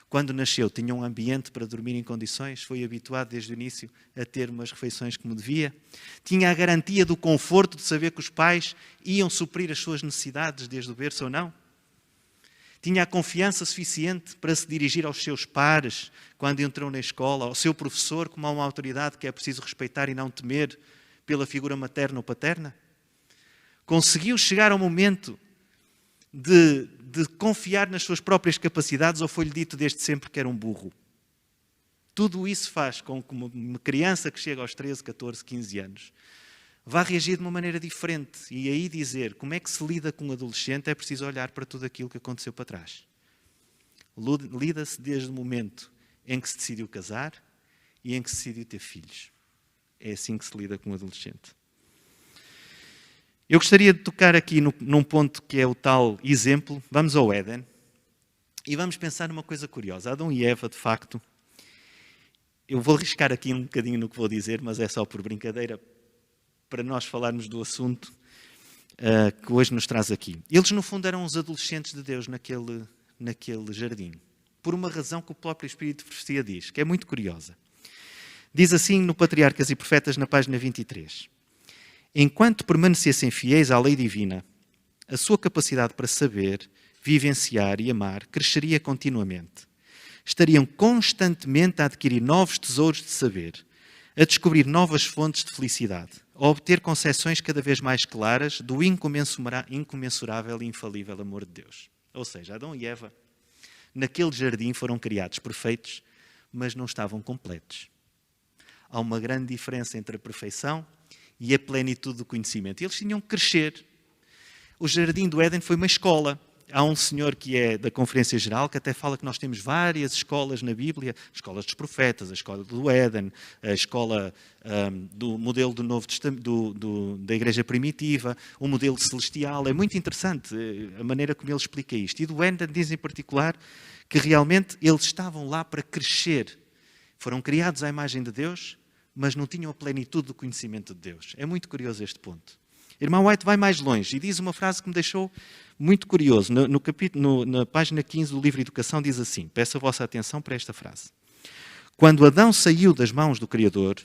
Quando nasceu, tinha um ambiente para dormir em condições? Foi habituado desde o início a ter umas refeições como devia? Tinha a garantia do conforto de saber que os pais iam suprir as suas necessidades desde o berço ou não? Tinha a confiança suficiente para se dirigir aos seus pares quando entrou na escola, ao seu professor como a uma autoridade que é preciso respeitar e não temer pela figura materna ou paterna? Conseguiu chegar ao momento de confiar nas suas próprias capacidades ou foi-lhe dito desde sempre que era um burro? Tudo isso faz com que uma criança que chega aos 13, 14, 15 anos vá reagir de uma maneira diferente. E aí dizer como é que se lida com um adolescente é preciso olhar para tudo aquilo que aconteceu para trás. Lida-se desde o momento em que se decidiu casar e em que se decidiu ter filhos. É assim que se lida com um adolescente. Eu gostaria de tocar aqui num ponto que é o tal exemplo. Vamos ao Éden e vamos pensar numa coisa curiosa. Adão e Eva, de facto, eu vou arriscar aqui um bocadinho no que vou dizer, mas é só por brincadeira, para nós falarmos do assunto que hoje nos traz aqui. Eles, no fundo, eram os adolescentes de Deus naquele jardim, por uma razão que o próprio Espírito de Profecia diz, que é muito curiosa. Diz assim no Patriarcas e Profetas, na página 23. Enquanto permanecessem fiéis à lei divina, a sua capacidade para saber, vivenciar e amar cresceria continuamente. Estariam constantemente a adquirir novos tesouros de saber, a descobrir novas fontes de felicidade, a obter concepções cada vez mais claras do incomensurável e infalível amor de Deus. Ou seja, Adão e Eva, naquele jardim foram criados perfeitos, mas não estavam completos. Há uma grande diferença entre a perfeição e a plenitude do conhecimento. Eles tinham que crescer. O Jardim do Éden foi uma escola. Há um senhor que é da Conferência Geral que até fala que nós temos várias escolas na Bíblia, escolas dos profetas, a escola do Éden, a escola do modelo do Novo Testamento, da Igreja Primitiva, o modelo celestial. É muito interessante a maneira como ele explica isto. E do Éden diz em particular que realmente eles estavam lá para crescer. Foram criados à imagem de Deus, mas não tinham a plenitude do conhecimento de Deus. É muito curioso este ponto. Irmão White vai mais longe e diz uma frase que me deixou muito curioso. Na página 15 do livro Educação diz assim, peço a vossa atenção para esta frase. Quando Adão saiu das mãos do Criador,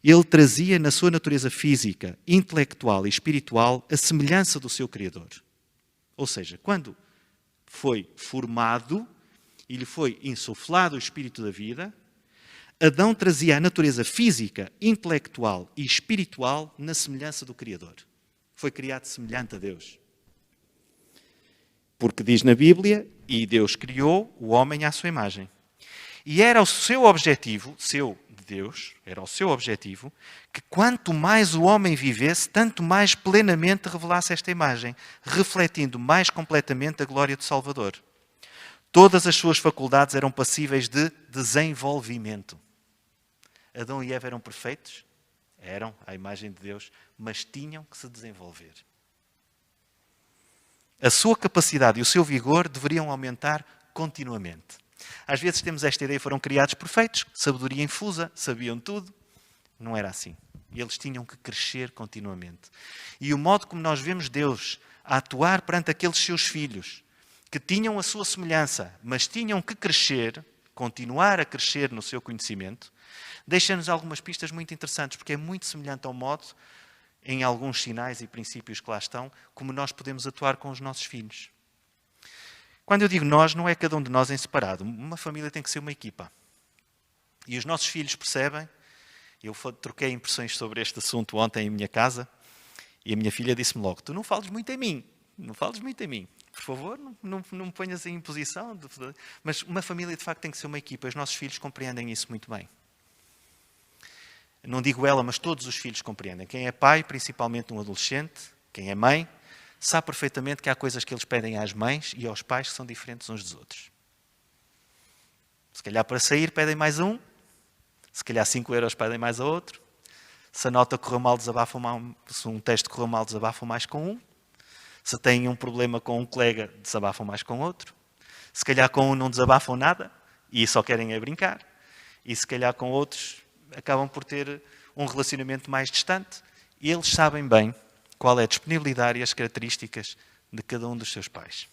ele trazia na sua natureza física, intelectual e espiritual a semelhança do seu Criador. Ou seja, quando foi formado e lhe foi insuflado o espírito da vida, Adão trazia a natureza física, intelectual e espiritual na semelhança do Criador. Foi criado semelhante a Deus. Porque diz na Bíblia, e Deus criou o homem à sua imagem. E era o seu objetivo, era o seu objetivo, que quanto mais o homem vivesse, tanto mais plenamente revelasse esta imagem, refletindo mais completamente a glória do Salvador. Todas as suas faculdades eram passíveis de desenvolvimento. Adão e Eva eram perfeitos? Eram, à imagem de Deus, mas tinham que se desenvolver. A sua capacidade e o seu vigor deveriam aumentar continuamente. Às vezes temos esta ideia, foram criados perfeitos, sabedoria infusa, sabiam tudo. Não era assim. Eles tinham que crescer continuamente. E o modo como nós vemos Deus a atuar perante aqueles seus filhos, que tinham a sua semelhança, mas tinham que crescer, continuar a crescer no seu conhecimento, deixa-nos algumas pistas muito interessantes, porque é muito semelhante ao modo, em alguns sinais e princípios que lá estão, como nós podemos atuar com os nossos filhos. Quando eu digo nós, não é cada um de nós em separado. Uma família tem que ser uma equipa. E os nossos filhos percebem. Eu troquei impressões sobre este assunto ontem em minha casa e a minha filha disse-me logo, tu não fales muito em mim. Não fales muito em mim. Por favor, não me ponhas em imposição. Mas uma família, de facto, tem que ser uma equipa. Os nossos filhos compreendem isso muito bem. Não digo ela, mas todos os filhos compreendem. Quem é pai, principalmente um adolescente, quem é mãe, sabe perfeitamente que há coisas que eles pedem às mães e aos pais que são diferentes uns dos outros. Se calhar para sair pedem mais um, se calhar 5 euros pedem mais a outro, se a nota correu mal, desabafam se um teste correu mal, desabafam mais com um, se têm um problema com um colega, desabafam mais com outro, se calhar com um não desabafam nada e só querem é brincar, e se calhar com outros acabam por ter um relacionamento mais distante e eles sabem bem qual é a disponibilidade e as características de cada um dos seus pais.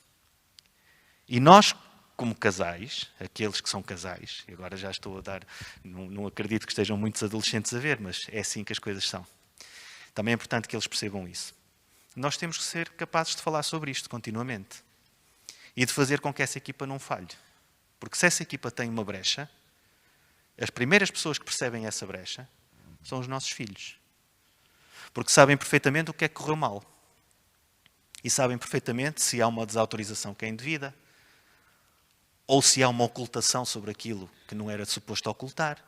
E nós, como casais, aqueles que são casais, e agora já estou a dar, não acredito que estejam muitos adolescentes a ver, mas é assim que as coisas são. Também é importante que eles percebam isso. Nós temos que ser capazes de falar sobre isto continuamente e de fazer com que essa equipa não falhe. Porque se essa equipa tem uma brecha, as primeiras pessoas que percebem essa brecha são os nossos filhos. Porque sabem perfeitamente o que é que correu mal. E sabem perfeitamente se há uma desautorização que é indevida, ou se há uma ocultação sobre aquilo que não era suposto ocultar.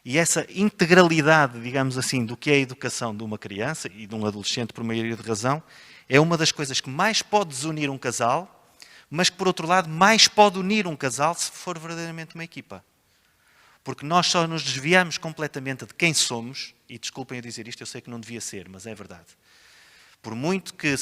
E essa integralidade, digamos assim, do que é a educação de uma criança e de um adolescente, por maioria de razão, é uma das coisas que mais pode desunir um casal, mas que, por outro lado, mais pode unir um casal se for verdadeiramente uma equipa. Porque nós só nos desviamos completamente de quem somos, e desculpem eu dizer isto, eu sei que não devia ser, mas é verdade. Por muito que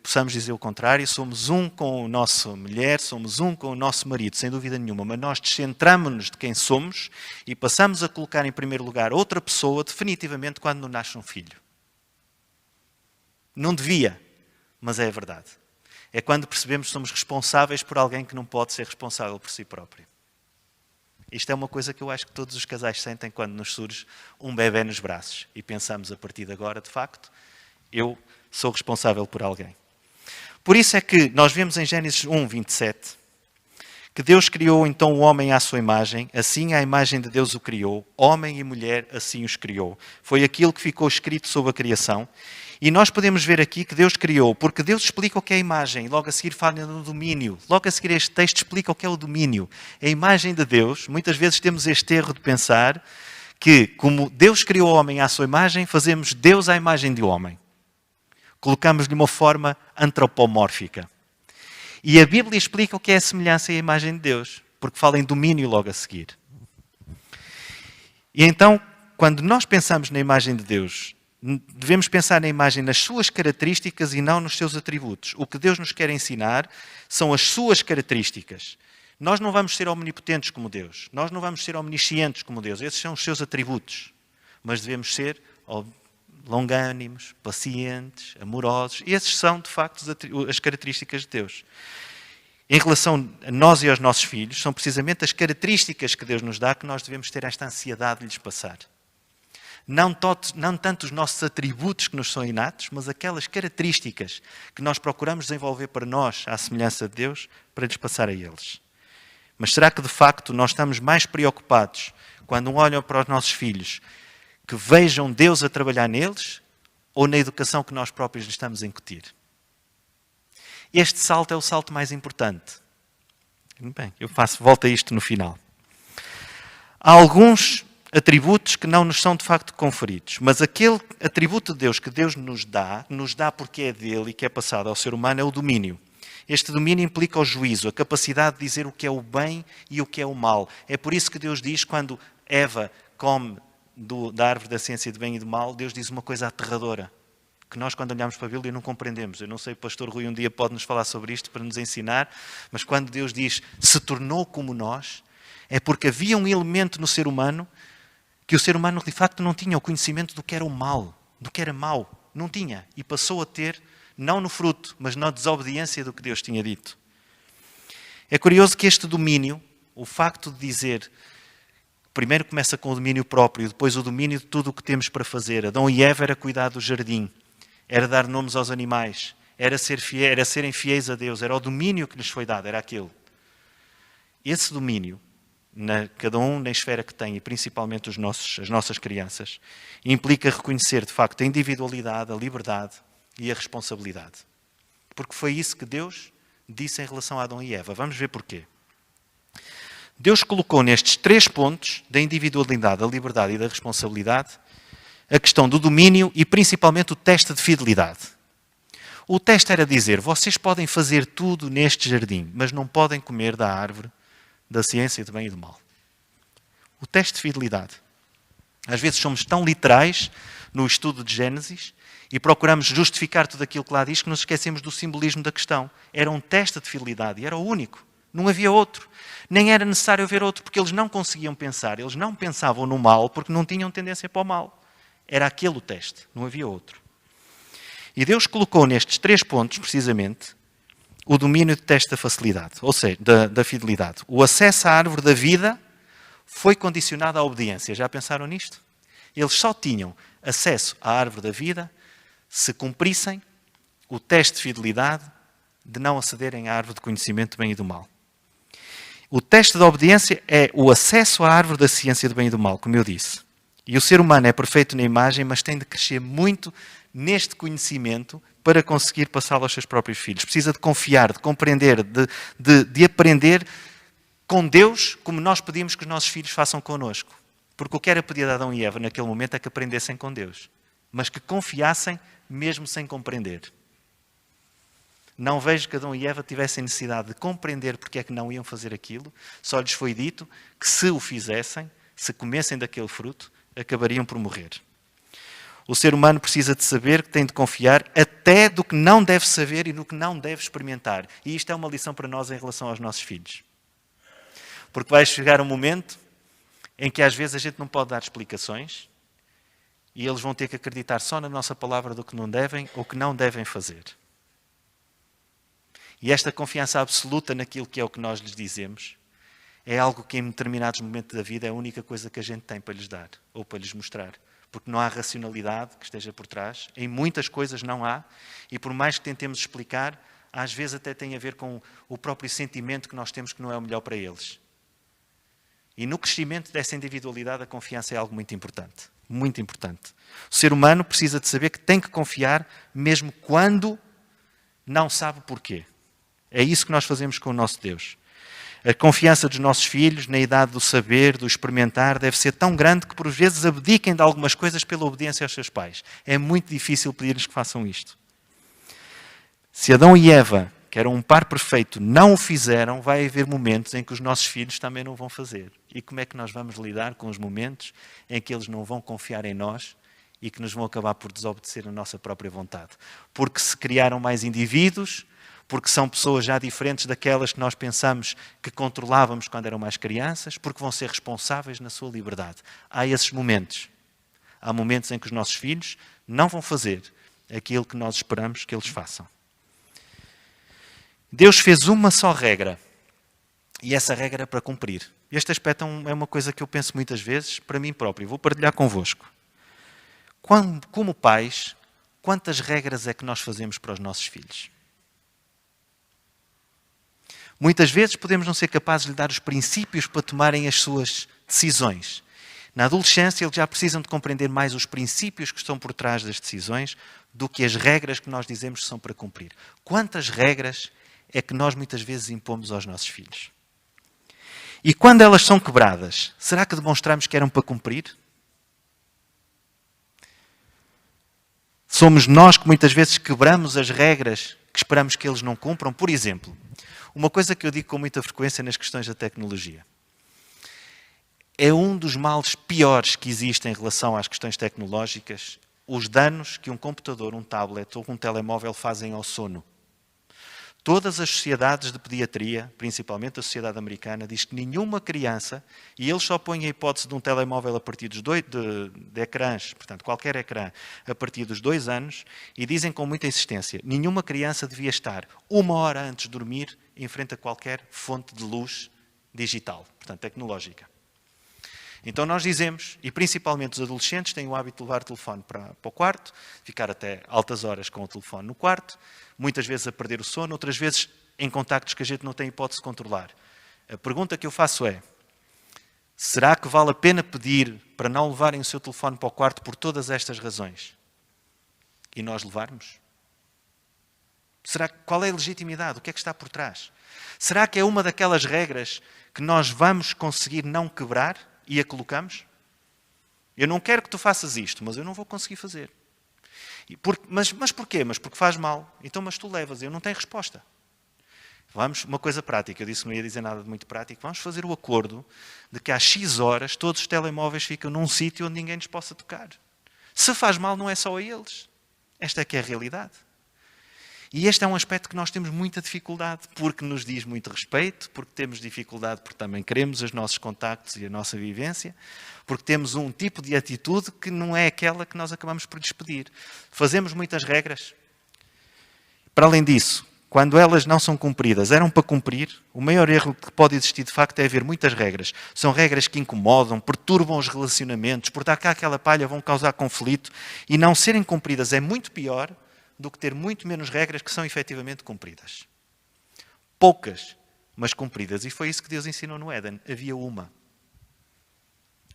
possamos dizer o contrário, somos um com a nossa mulher, somos um com o nosso marido, sem dúvida nenhuma, mas nós descentramos-nos de quem somos e passamos a colocar em primeiro lugar outra pessoa definitivamente quando nos nasce um filho. Não devia, mas é a verdade. É quando percebemos que somos responsáveis por alguém que não pode ser responsável por si próprio. Isto é uma coisa que eu acho que todos os casais sentem quando nos surge um bebê nos braços e pensamos a partir de agora, de facto, eu sou responsável por alguém. Por isso é que nós vemos em Gênesis 1, 27, que Deus criou então o homem à sua imagem, assim à imagem de Deus o criou, homem e mulher assim os criou. Foi aquilo que ficou escrito sobre a criação. E nós podemos ver aqui que Deus criou, porque Deus explica o que é a imagem, logo a seguir fala no domínio. Logo a seguir este texto explica o que é o domínio. A imagem de Deus, muitas vezes temos este erro de pensar que, como Deus criou o homem à sua imagem, fazemos Deus à imagem de homem. Colocamos-lhe uma forma antropomórfica. E a Bíblia explica o que é a semelhança e a imagem de Deus, porque fala em domínio logo a seguir. E então, quando nós pensamos na imagem de Deus, devemos pensar na imagem nas suas características e não nos seus atributos. O que Deus nos quer ensinar são as suas características. Nós não vamos ser omnipotentes como Deus. Nós não vamos ser omniscientes como Deus. Esses são os seus atributos. Mas devemos ser longânimos, pacientes, amorosos. Esses são, de facto, as características de Deus. Em relação a nós e aos nossos filhos, são precisamente as características que Deus nos dá que nós devemos ter esta ansiedade de lhes passar. Não tanto os nossos atributos que nos são inatos, mas aquelas características que nós procuramos desenvolver para nós, à semelhança de Deus, para lhes passar a eles. Mas será que, de facto, nós estamos mais preocupados quando olham para os nossos filhos que vejam Deus a trabalhar neles ou na educação que nós próprios lhes estamos a incutir? Este salto é o salto mais importante. Bem, volto a isto no final. Há alguns atributos que não nos são de facto conferidos, mas aquele atributo de Deus que Deus nos dá porque é dele e que é passado ao ser humano, é o domínio. Este domínio implica o juízo, a capacidade de dizer o que é o bem e o que é o mal. É por isso que Deus diz, quando Eva come da árvore da ciência do bem e do mal, Deus diz uma coisa aterradora, que nós, quando olhamos para a Bíblia, não compreendemos. Eu não sei, o pastor Rui um dia pode nos falar sobre isto para nos ensinar, mas quando Deus diz, se tornou como nós, é porque havia um elemento no ser humano que o ser humano, de facto, não tinha o conhecimento do que era o mal, do que era mau. Não tinha. E passou a ter, não no fruto, mas na desobediência do que Deus tinha dito. É curioso que este domínio, o facto de dizer, primeiro começa com o domínio próprio, depois o domínio de tudo o que temos para fazer. Adão e Eva era cuidar do jardim, era dar nomes aos animais, era serem fiéis a Deus, era o domínio que lhes foi dado, era aquele. Esse domínio, cada um na esfera que tem, e principalmente as nossas crianças, implica reconhecer, de facto, a individualidade, a liberdade e a responsabilidade. Porque foi isso que Deus disse em relação a Adão e Eva. Vamos ver porquê. Deus colocou nestes 3 pontos, da individualidade, da liberdade e da responsabilidade, a questão do domínio e principalmente o teste de fidelidade. O teste era dizer, vocês podem fazer tudo neste jardim, mas não podem comer da árvore da ciência do bem e do mal. O teste de fidelidade. Às vezes somos tão literais no estudo de Gênesis e procuramos justificar tudo aquilo que lá diz que nos esquecemos do simbolismo da questão. Era um teste de fidelidade e era o único. Não havia outro. Nem era necessário haver outro porque eles não conseguiam pensar. Eles não pensavam no mal porque não tinham tendência para o mal. Era aquele o teste. Não havia outro. E Deus colocou nestes 3 pontos, precisamente, o domínio do teste da facilidade, ou seja, da fidelidade. O acesso à árvore da vida foi condicionado à obediência. Já pensaram nisto? Eles só tinham acesso à árvore da vida se cumprissem o teste de fidelidade de não acederem à árvore de conhecimento do bem e do mal. O teste da obediência é o acesso à árvore da ciência do bem e do mal, como eu disse. E o ser humano é perfeito na imagem, mas tem de crescer muito neste conhecimento para conseguir passá-lo aos seus próprios filhos. Precisa de confiar, de compreender, de aprender com Deus como nós pedimos que os nossos filhos façam connosco. Porque o que era pedido a Adão e Eva naquele momento é que aprendessem com Deus. Mas que confiassem mesmo sem compreender. Não vejo que Adão e Eva tivessem necessidade de compreender porque é que não iam fazer aquilo. Só lhes foi dito que se o fizessem, se comessem daquele fruto, acabariam por morrer. O ser humano precisa de saber que tem de confiar até do que não deve saber e do que não deve experimentar. E isto é uma lição para nós em relação aos nossos filhos. Porque vai chegar um momento em que às vezes a gente não pode dar explicações e eles vão ter que acreditar só na nossa palavra do que não devem ou que não devem fazer. E esta confiança absoluta naquilo que é o que nós lhes dizemos é algo que em determinados momentos da vida é a única coisa que a gente tem para lhes dar ou para lhes mostrar. Porque não há racionalidade que esteja por trás. Em muitas coisas não há. E por mais que tentemos explicar, às vezes até tem a ver com o próprio sentimento que nós temos que não é o melhor para eles. E no crescimento dessa individualidade, a confiança é algo muito importante. Muito importante. O ser humano precisa de saber que tem que confiar mesmo quando não sabe porquê. É isso que nós fazemos com o nosso Deus. A confiança dos nossos filhos, na idade do saber, do experimentar, deve ser tão grande que por vezes abdiquem de algumas coisas pela obediência aos seus pais. É muito difícil pedir-lhes que façam isto. Se Adão e Eva, que eram um par perfeito, não o fizeram, vai haver momentos em que os nossos filhos também não vão fazer. E como é que nós vamos lidar com os momentos em que eles não vão confiar em nós e que nos vão acabar por desobedecer a nossa própria vontade? Porque se criaram mais indivíduos, porque são pessoas já diferentes daquelas que nós pensamos que controlávamos quando eram mais crianças, porque vão ser responsáveis na sua liberdade. Há esses momentos. Há momentos em que os nossos filhos não vão fazer aquilo que nós esperamos que eles façam. Deus fez uma só regra, e essa regra é para cumprir. Este aspecto é uma coisa que eu penso muitas vezes para mim próprio. Vou partilhar convosco. Como pais, quantas regras é que nós fazemos para os nossos filhos? Muitas vezes podemos não ser capazes de lhe dar os princípios para tomarem as suas decisões. Na adolescência, eles já precisam de compreender mais os princípios que estão por trás das decisões do que as regras que nós dizemos que são para cumprir. Quantas regras é que nós muitas vezes impomos aos nossos filhos? E quando elas são quebradas, será que demonstramos que eram para cumprir? Somos nós que muitas vezes quebramos as regras que esperamos que eles não cumpram. Por exemplo, uma coisa que eu digo com muita frequência nas questões da tecnologia. É um dos males piores que existem em relação às questões tecnológicas, os danos que um computador, um tablet ou um telemóvel fazem ao sono. Todas as sociedades de pediatria, principalmente a sociedade americana, diz que nenhuma criança, e eles só põem a hipótese de um telemóvel a partir dos de ecrãs, portanto, qualquer ecrã, a partir dos 2 anos, e dizem com muita insistência, nenhuma criança devia estar 1 hora antes de dormir em frente a qualquer fonte de luz digital, portanto, tecnológica. Então nós dizemos, e principalmente os adolescentes têm o hábito de levar o telefone para o quarto, ficar até altas horas com o telefone no quarto, muitas vezes a perder o sono, outras vezes em contactos que a gente não tem hipótese de controlar. A pergunta que eu faço é, será que vale a pena pedir para não levarem o seu telefone para o quarto por todas estas razões? E nós levarmos? Qual é a legitimidade? O que é que está por trás? Será que é uma daquelas regras que nós vamos conseguir não quebrar e a colocamos? Eu não quero que tu faças isto, mas eu não vou conseguir fazer. Mas porquê? Mas porque faz mal. Então, mas tu levas. Eu não tenho resposta. Vamos, uma coisa prática. Eu disse que não ia dizer nada de muito prático. Vamos fazer o acordo de que às X horas todos os telemóveis ficam num sítio onde ninguém nos possa tocar. Se faz mal, não é só a eles. Esta é que é a realidade. E este é um aspecto que nós temos muita dificuldade, porque nos diz muito respeito, porque temos dificuldade porque também queremos os nossos contactos e a nossa vivência, porque temos um tipo de atitude que não é aquela que nós acabamos por despedir. Fazemos muitas regras. Para além disso, quando elas não são cumpridas, eram para cumprir, o maior erro que pode existir de facto é haver muitas regras. São regras que incomodam, perturbam os relacionamentos, por dar cá aquela palha vão causar conflito, e não serem cumpridas é muito pior do que ter muito menos regras que são efetivamente cumpridas. Poucas, mas cumpridas. E foi isso que Deus ensinou no Éden. Havia uma.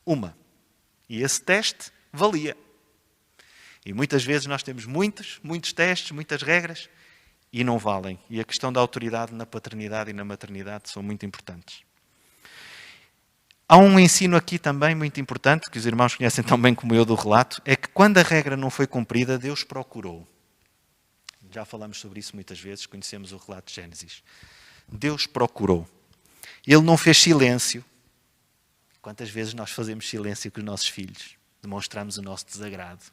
Uma. E esse teste valia. E muitas vezes nós temos muitos testes, muitas regras, e não valem. E a questão da autoridade na paternidade e na maternidade são muito importantes. Há um ensino aqui também muito importante, que os irmãos conhecem tão bem como eu do relato, é que quando a regra não foi cumprida, Deus procurou. Já falamos sobre isso muitas vezes, conhecemos o relato de Gênesis. Deus procurou. Ele não fez silêncio. Quantas vezes nós fazemos silêncio com os nossos filhos? Demonstramos o nosso desagrado.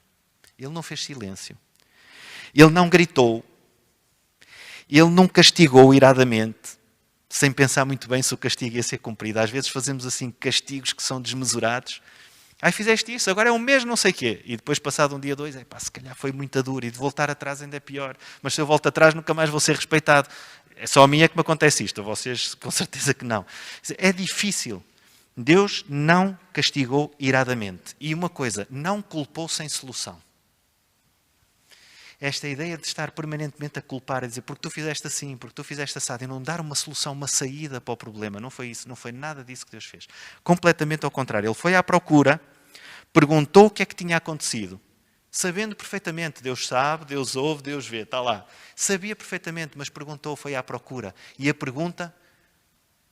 Ele não fez silêncio. Ele não gritou. Ele não castigou iradamente, sem pensar muito bem se o castigo ia ser cumprido. Às vezes fazemos assim castigos que são desmesurados. Ai, fizeste isso, agora é um mês, não sei o quê. E depois, passado um dia, 2, se calhar foi muito duro. E de voltar atrás ainda é pior. Mas se eu volto atrás, nunca mais vou ser respeitado. É só a mim é que me acontece isto. A vocês, com certeza que não. É difícil. Deus não castigou iradamente. E uma coisa, não culpou sem solução. Esta ideia de estar permanentemente a culpar, a dizer, porque tu fizeste assim, porque tu fizeste assado, e não dar uma solução, uma saída para o problema. Não foi isso, não foi nada disso que Deus fez. Completamente ao contrário. Ele foi à procura, perguntou o que é que tinha acontecido. Sabendo perfeitamente, Deus sabe, Deus ouve, Deus vê, está lá. Sabia perfeitamente, mas perguntou, foi à procura. E a pergunta,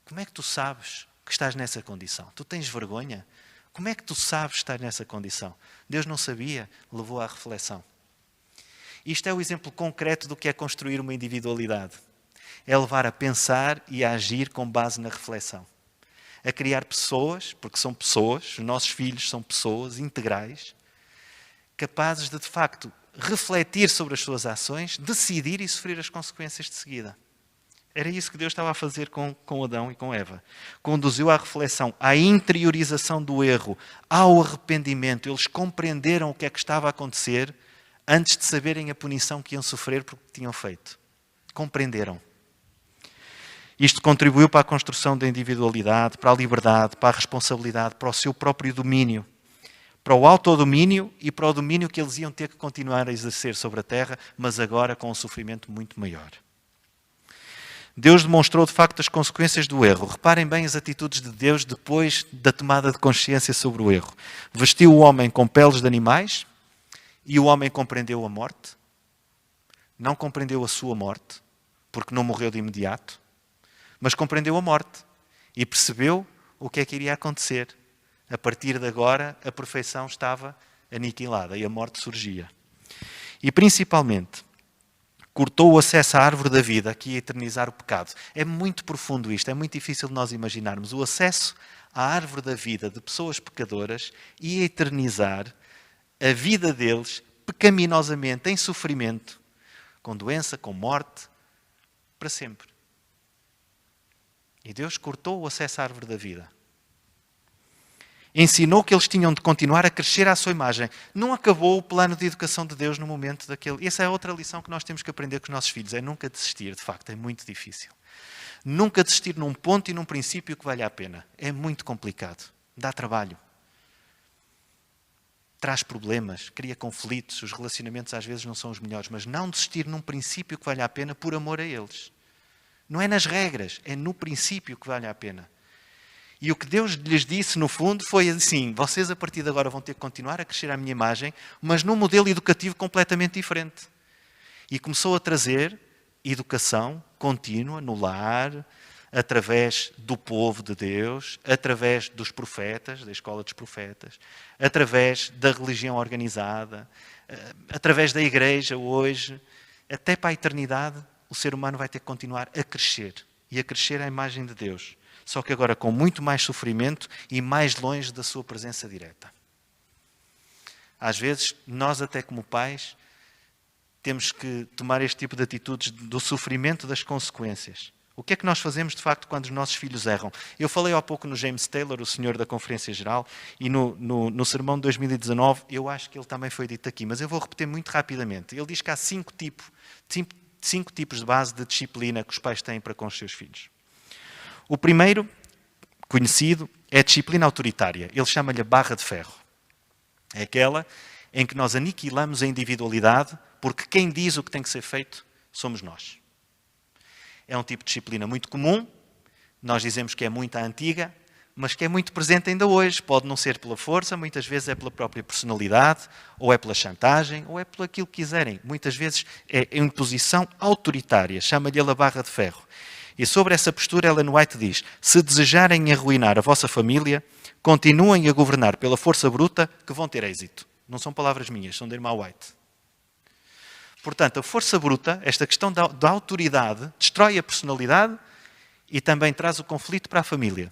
como é que tu sabes que estás nessa condição? Tu tens vergonha? Como é que tu sabes estar nessa condição? Deus não sabia, levou à reflexão. Isto é o exemplo concreto do que é construir uma individualidade. É levar a pensar e a agir com base na reflexão. A criar pessoas, porque são pessoas, os nossos filhos são pessoas integrais, capazes de facto, refletir sobre as suas ações, decidir e sofrer as consequências de seguida. Era isso que Deus estava a fazer com Adão e com Eva. Conduziu à reflexão, à interiorização do erro, ao arrependimento. Eles compreenderam o que é que estava a acontecer antes de saberem a punição que iam sofrer porque tinham feito. Compreenderam. Isto contribuiu para a construção da individualidade, para a liberdade, para a responsabilidade, para o seu próprio domínio, para o autodomínio e para o domínio que eles iam ter que continuar a exercer sobre a terra, mas agora com um sofrimento muito maior. Deus demonstrou de facto as consequências do erro. Reparem bem as atitudes de Deus depois da tomada de consciência sobre o erro. Vestiu o homem com peles de animais e o homem compreendeu a morte. Não compreendeu a sua morte, porque não morreu de imediato, mas compreendeu a morte e percebeu o que é que iria acontecer. A partir de agora, a perfeição estava aniquilada e a morte surgia. E principalmente, cortou o acesso à árvore da vida, que ia eternizar o pecado. É muito profundo isto, é muito difícil de nós imaginarmos. O acesso à árvore da vida de pessoas pecadoras ia eternizar a vida deles pecaminosamente, em sofrimento, com doença, com morte, para sempre. E Deus cortou o acesso à árvore da vida. Ensinou que eles tinham de continuar a crescer à sua imagem. Não acabou o plano de educação de Deus no momento daquele. Essa é outra lição que nós temos que aprender com os nossos filhos. É nunca desistir, de facto, é muito difícil. Nunca desistir num ponto e num princípio que vale a pena. É muito complicado. Dá trabalho. Traz problemas, cria conflitos. Os relacionamentos às vezes não são os melhores. Mas não desistir num princípio que vale a pena por amor a eles. Não é nas regras, é no princípio que vale a pena. E o que Deus lhes disse, no fundo, foi assim: vocês a partir de agora vão ter que continuar a crescer à minha imagem, mas num modelo educativo completamente diferente. E começou a trazer educação contínua no lar, através do povo de Deus, através dos profetas, da escola dos profetas, através da religião organizada, através da igreja hoje, até para a eternidade, o ser humano vai ter que continuar a crescer. E a crescer à imagem de Deus. Só que agora com muito mais sofrimento e mais longe da sua presença direta. Às vezes, nós até como pais, temos que tomar este tipo de atitudes do sofrimento das consequências. O que é que nós fazemos, de facto, quando os nossos filhos erram? Eu falei há pouco no James Taylor, o senhor da Conferência Geral, e no sermão de 2019, eu acho que ele também foi dito aqui, mas eu vou repetir muito rapidamente. Ele diz que há cinco tipos de base de disciplina que os pais têm para com os seus filhos. O primeiro, conhecido, é a disciplina autoritária. Ele chama-lhe a barra de ferro. É aquela em que nós aniquilamos a individualidade, porque quem diz o que tem que ser feito somos nós. É um tipo de disciplina muito comum, nós dizemos que é muito antiga, mas que é muito presente ainda hoje. Pode não ser pela força, muitas vezes é pela própria personalidade, ou é pela chantagem, ou é pelo aquilo que quiserem. Muitas vezes é a imposição autoritária, chama-lhe a barra de ferro. E sobre essa postura, Ellen White diz: se desejarem arruinar a vossa família, continuem a governar pela força bruta, que vão ter êxito. Não são palavras minhas, são da irmã White. Portanto, a força bruta, esta questão da autoridade, destrói a personalidade e também traz o conflito para a família.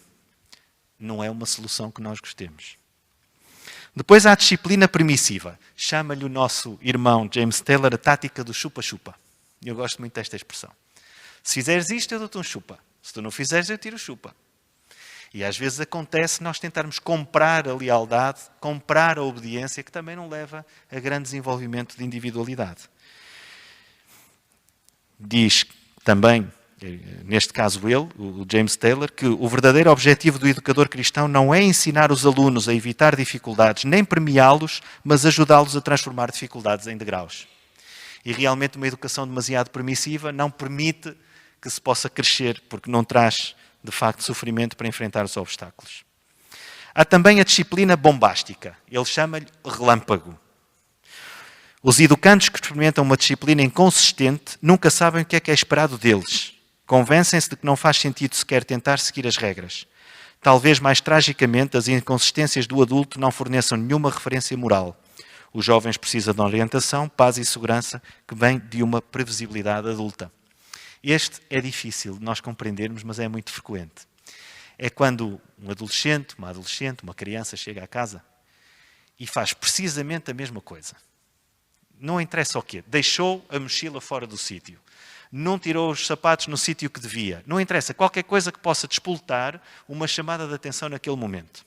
Não é uma solução que nós gostemos. Depois há a disciplina permissiva. Chama-lhe o nosso irmão James Taylor a tática do chupa-chupa. Eu gosto muito desta expressão. Se fizeres isto, eu dou-te um chupa. Se tu não fizeres, eu tiro o chupa. E às vezes acontece nós tentarmos comprar a lealdade, comprar a obediência, que também não leva a grande desenvolvimento de individualidade. Diz também, neste caso ele, o James Taylor, que o verdadeiro objetivo do educador cristão não é ensinar os alunos a evitar dificuldades, nem premiá-los, mas ajudá-los a transformar dificuldades em degraus. E realmente uma educação demasiado permissiva não permite que se possa crescer, porque não traz, de facto, sofrimento para enfrentar os obstáculos. Há também a disciplina bombástica. Ele chama-lhe relâmpago. Os educandos que experimentam uma disciplina inconsistente nunca sabem o que é esperado deles. Convencem-se de que não faz sentido sequer tentar seguir as regras. Talvez mais tragicamente, as inconsistências do adulto não forneçam nenhuma referência moral. Os jovens precisam de orientação, paz e segurança que vem de uma previsibilidade adulta. Este é difícil de nós compreendermos, mas é muito frequente. É quando um adolescente, uma criança chega à casa e faz precisamente a mesma coisa. Não interessa o quê. Deixou a mochila fora do sítio. Não tirou os sapatos no sítio que devia. Não interessa. Qualquer coisa que possa despoltar uma chamada de atenção naquele momento.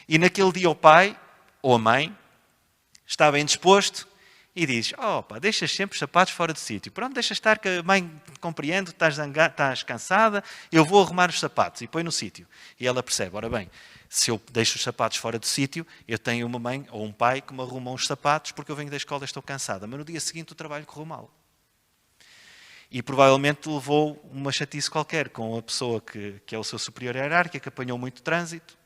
E naquele dia o pai ou a mãe está bem disposto e diz: opa, deixas sempre os sapatos fora do sítio. Pronto, deixa estar que a mãe compreende, estás cansada, eu vou arrumar os sapatos e põe no sítio. E ela percebe: ora bem, se eu deixo os sapatos fora do sítio, eu tenho uma mãe ou um pai que me arrumam os sapatos porque eu venho da escola e estou cansada. Mas no dia seguinte o trabalho correu mal. E provavelmente levou uma chatice qualquer com a pessoa que é o seu superior hierárquico, que apanhou muito trânsito,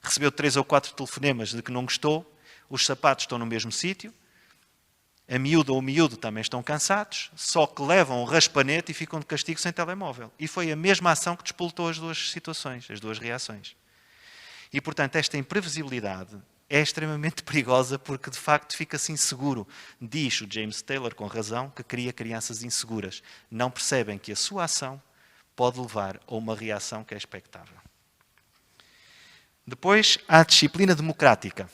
recebeu 3 ou 4 telefonemas de que não gostou, os sapatos estão no mesmo sítio, a miúda ou o miúdo também estão cansados, só que levam um raspanete e ficam de castigo sem telemóvel. E foi a mesma ação que despoltou as duas situações, as duas reações. E, portanto, esta imprevisibilidade é extremamente perigosa porque, de facto, fica-se inseguro. Diz o James Taylor, com razão, que cria crianças inseguras. Não percebem que a sua ação pode levar a uma reação que é expectável. Depois, há a disciplina democrática.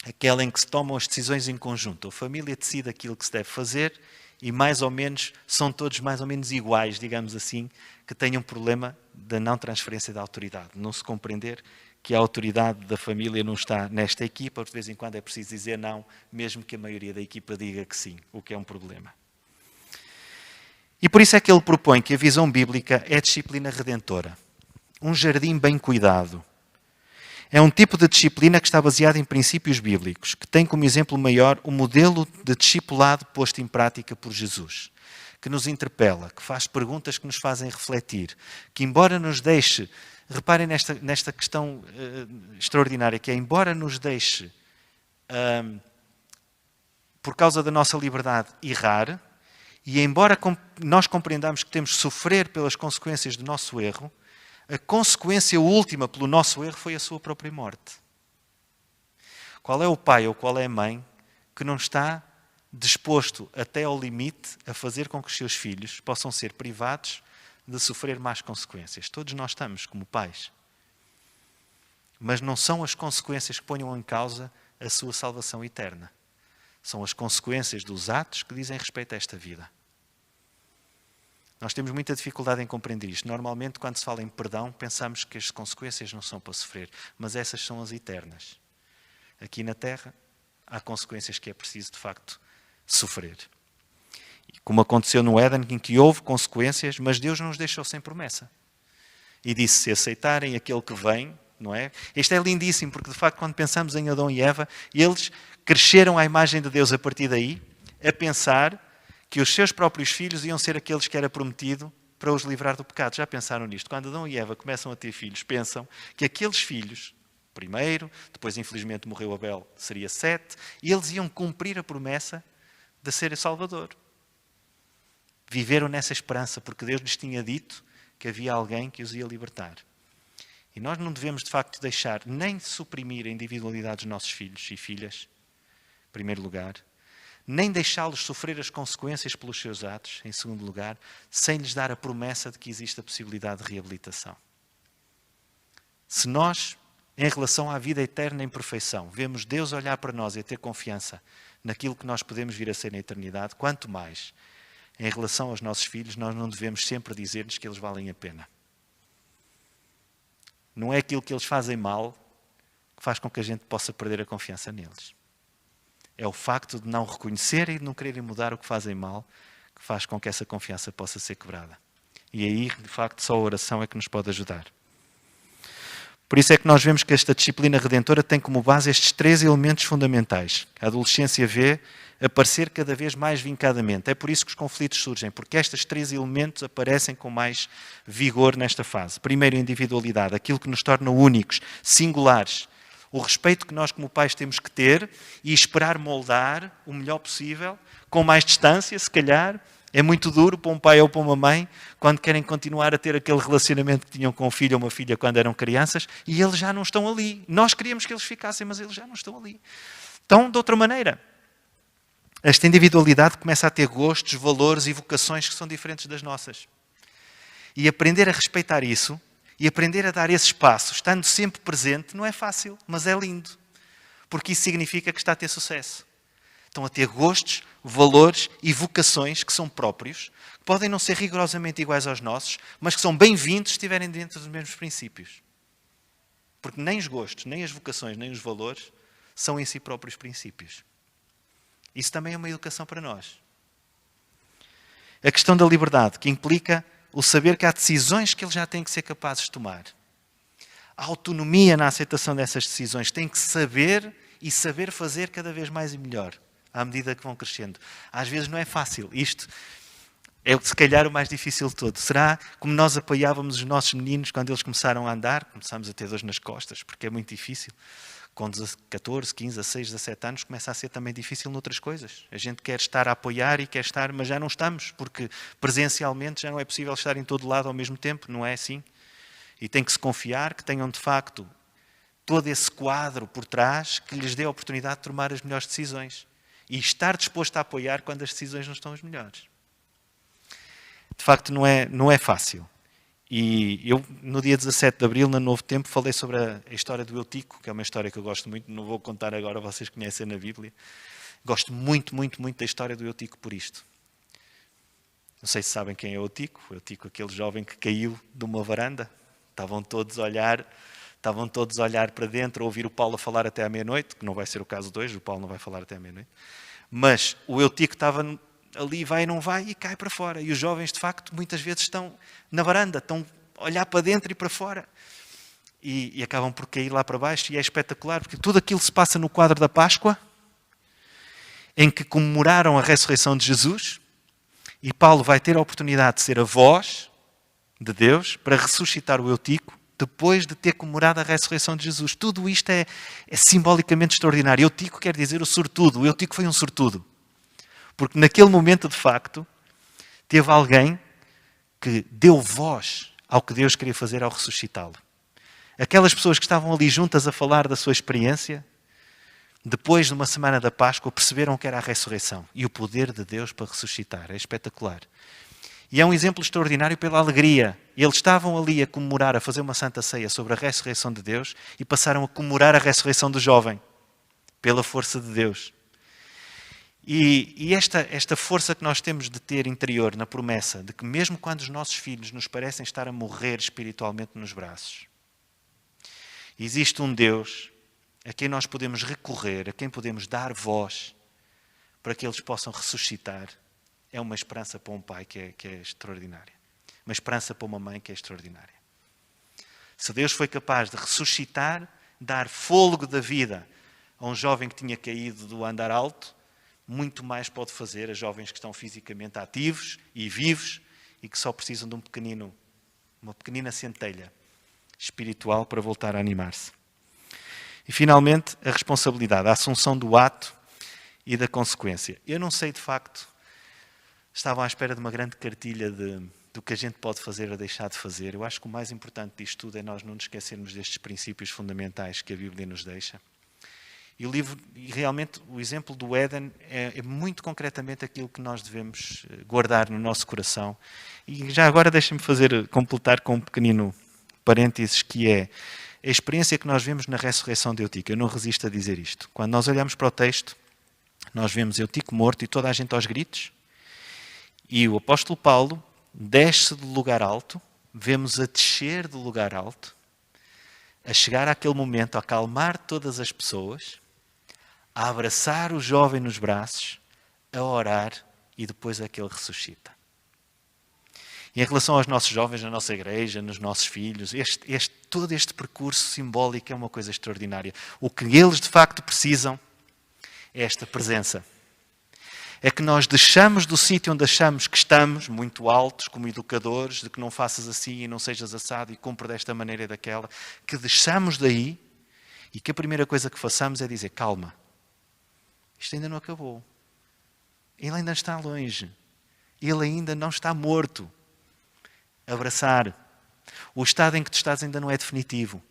Aquela em que se tomam as decisões em conjunto. A família decide aquilo que se deve fazer e mais ou menos, são todos mais ou menos iguais, digamos assim, que têm um problema da não transferência da autoridade. Não se compreender que a autoridade da família não está nesta equipa, de vez em quando é preciso dizer não, mesmo que a maioria da equipa diga que sim, o que é um problema. E por isso é que ele propõe que a visão bíblica é disciplina redentora. Um jardim bem cuidado. É um tipo de disciplina que está baseada em princípios bíblicos, que tem como exemplo maior o modelo de discipulado posto em prática por Jesus, que nos interpela, que faz perguntas que nos fazem refletir, que embora nos deixe, reparem nesta questão extraordinária, que é embora nos deixe, por causa da nossa liberdade, errar, e embora nós compreendamos que temos de sofrer pelas consequências do nosso erro, a consequência última pelo nosso erro foi a sua própria morte. Qual é o pai ou qual é a mãe que não está disposto até ao limite a fazer com que os seus filhos possam ser privados de sofrer más consequências? Todos nós estamos como pais. Mas não são as consequências que ponham em causa a sua salvação eterna. São as consequências dos atos que dizem respeito a esta vida. Nós temos muita dificuldade em compreender isto. Normalmente, quando se fala em perdão, pensamos que as consequências não são para sofrer, mas essas são as eternas. Aqui na Terra, há consequências que é preciso, de facto, sofrer. E como aconteceu no Éden, em que houve consequências, mas Deus não nos deixou sem promessa. E disse, se aceitarem aquele que vem, não é? Isto é lindíssimo, porque, de facto, quando pensamos em Adão e Eva, eles cresceram à imagem de Deus a partir daí, a pensar que os seus próprios filhos iam ser aqueles que era prometido para os livrar do pecado. Já pensaram nisto? Quando Adão e Eva começam a ter filhos, pensam que aqueles filhos, primeiro, depois infelizmente morreu Abel, seria 7, e eles iam cumprir a promessa de ser Salvador. Viveram nessa esperança, porque Deus lhes tinha dito que havia alguém que os ia libertar. E nós não devemos, de facto, deixar nem de suprimir a individualidade dos nossos filhos e filhas, em primeiro lugar, nem deixá-los sofrer as consequências pelos seus atos, em segundo lugar, sem lhes dar a promessa de que existe a possibilidade de reabilitação. Se nós, em relação à vida eterna em perfeição, vemos Deus olhar para nós e ter confiança naquilo que nós podemos vir a ser na eternidade, quanto mais, em relação aos nossos filhos, nós não devemos sempre dizer-lhes que eles valem a pena. Não é aquilo que eles fazem mal que faz com que a gente possa perder a confiança neles. É o facto de não reconhecerem e de não quererem mudar o que fazem mal que faz com que essa confiança possa ser quebrada. E aí, de facto, só a oração é que nos pode ajudar. Por isso é que nós vemos que esta disciplina redentora tem como base estes 3 elementos fundamentais. A adolescência vê aparecer cada vez mais vincadamente. É por isso que os conflitos surgem, porque estes 3 elementos aparecem com mais vigor nesta fase. Primeiro, a individualidade, aquilo que nos torna únicos, singulares. O respeito que nós como pais temos que ter e esperar moldar o melhor possível, com mais distância, se calhar. É muito duro para um pai ou para uma mãe quando querem continuar a ter aquele relacionamento que tinham com um filho ou uma filha quando eram crianças e eles já não estão ali. Nós queríamos que eles ficassem, mas eles já não estão ali. Então, de outra maneira, esta individualidade começa a ter gostos, valores e vocações que são diferentes das nossas. E aprender a respeitar isso e aprender a dar esse espaço, estando sempre presente, não é fácil, mas é lindo. Porque isso significa que está a ter sucesso. Estão a ter gostos, valores e vocações que são próprios, que podem não ser rigorosamente iguais aos nossos, mas que são bem-vindos se estiverem dentro dos mesmos princípios. Porque nem os gostos, nem as vocações, nem os valores são em si próprios princípios. Isso também é uma educação para nós. A questão da liberdade, que implica o saber que há decisões que eles já têm que ser capazes de tomar. A autonomia na aceitação dessas decisões, têm que saber e saber fazer cada vez mais e melhor, à medida que vão crescendo. Às vezes não é fácil. Isto, É se calhar o mais difícil de todo. Será como nós apoiávamos os nossos meninos quando eles começaram a andar? Começámos a ter dores nas costas, porque é muito difícil. Com 14, 15, 16, 17 anos começa a ser também difícil noutras coisas. A gente quer estar a apoiar e quer estar, mas já não estamos, porque presencialmente já não é possível estar em todo lado ao mesmo tempo, não é assim? E tem que se confiar que tenham de facto todo esse quadro por trás que lhes dê a oportunidade de tomar as melhores decisões. E estar disposto a apoiar quando as decisões não estão as melhores. De facto, não é fácil. E eu, no dia 17 de Abril, na Novo Tempo, falei sobre a história do Eutico, que é uma história que eu gosto muito, não vou contar agora, vocês conhecem na Bíblia. Gosto muito, muito, muito da história do Eutico por isto. Não sei se sabem quem é o Eutico. O Eutico, aquele jovem que caiu de uma varanda. Estavam todos a olhar para dentro, a ouvir o Paulo a falar até à meia-noite, que não vai ser o caso de hoje, o Paulo não vai falar até à meia-noite. Mas o Eutico estava ali, vai e não vai, e cai para fora. E os jovens, de facto, muitas vezes estão na varanda, estão a olhar para dentro e para fora. E acabam por cair lá para baixo, e é espetacular, porque tudo aquilo se passa no quadro da Páscoa, em que comemoraram a ressurreição de Jesus, e Paulo vai ter a oportunidade de ser a voz de Deus para ressuscitar o Eutico, depois de ter comemorado a ressurreição de Jesus. Tudo isto é simbolicamente extraordinário. Eutico quer dizer o sortudo. O Eutico foi um sortudo. Porque naquele momento, de facto, teve alguém que deu voz ao que Deus queria fazer ao ressuscitá-lo. Aquelas pessoas que estavam ali juntas a falar da sua experiência, depois de uma semana da Páscoa, perceberam que era a ressurreição e o poder de Deus para ressuscitar. É espetacular. E é um exemplo extraordinário pela alegria. Eles estavam ali a comemorar, a fazer uma santa ceia sobre a ressurreição de Deus e passaram a comemorar a ressurreição do jovem, pela força de Deus. E esta força que nós temos de ter interior na promessa de que mesmo quando os nossos filhos nos parecem estar a morrer espiritualmente nos braços, existe um Deus a quem nós podemos recorrer, a quem podemos dar voz para que eles possam ressuscitar. É uma esperança para um pai que é extraordinária. Uma esperança para uma mãe que é extraordinária. Se Deus foi capaz de ressuscitar, dar fôlego da vida a um jovem que tinha caído do andar alto, muito mais pode fazer a jovens que estão fisicamente ativos e vivos e que só precisam de uma pequenina centelha espiritual para voltar a animar-se. E finalmente, a responsabilidade, a assunção do ato e da consequência. Eu não sei de facto, estavam à espera de uma grande cartilha do que a gente pode fazer ou deixar de fazer. Eu acho que o mais importante disto tudo é nós não nos esquecermos destes princípios fundamentais que a Bíblia nos deixa. E realmente o exemplo do Éden é muito concretamente aquilo que nós devemos guardar no nosso coração. E já agora deixem-me completar com um pequenino parênteses, que é a experiência que nós vemos na ressurreição de Eutico. Eu não resisto a dizer isto. Quando nós olhamos para o texto, nós vemos Eutico morto e toda a gente aos gritos. E o apóstolo Paulo desce do lugar alto, vemos a descer do lugar alto, a chegar àquele momento, a acalmar todas as pessoas, a abraçar o jovem nos braços, a orar e depois é que ele ressuscita. E em relação aos nossos jovens, na nossa igreja, nos nossos filhos, todo este percurso simbólico é uma coisa extraordinária. O que eles de facto precisam é esta presença. É que nós deixamos do sítio onde achamos que estamos, muito altos, como educadores, de que não faças assim e não sejas assado e cumpre desta maneira e daquela, que deixamos daí e que a primeira coisa que façamos é dizer, calma, isto ainda não acabou. Ele ainda está longe. Ele ainda não está morto. Abraçar. O estado em que tu estás ainda não é definitivo.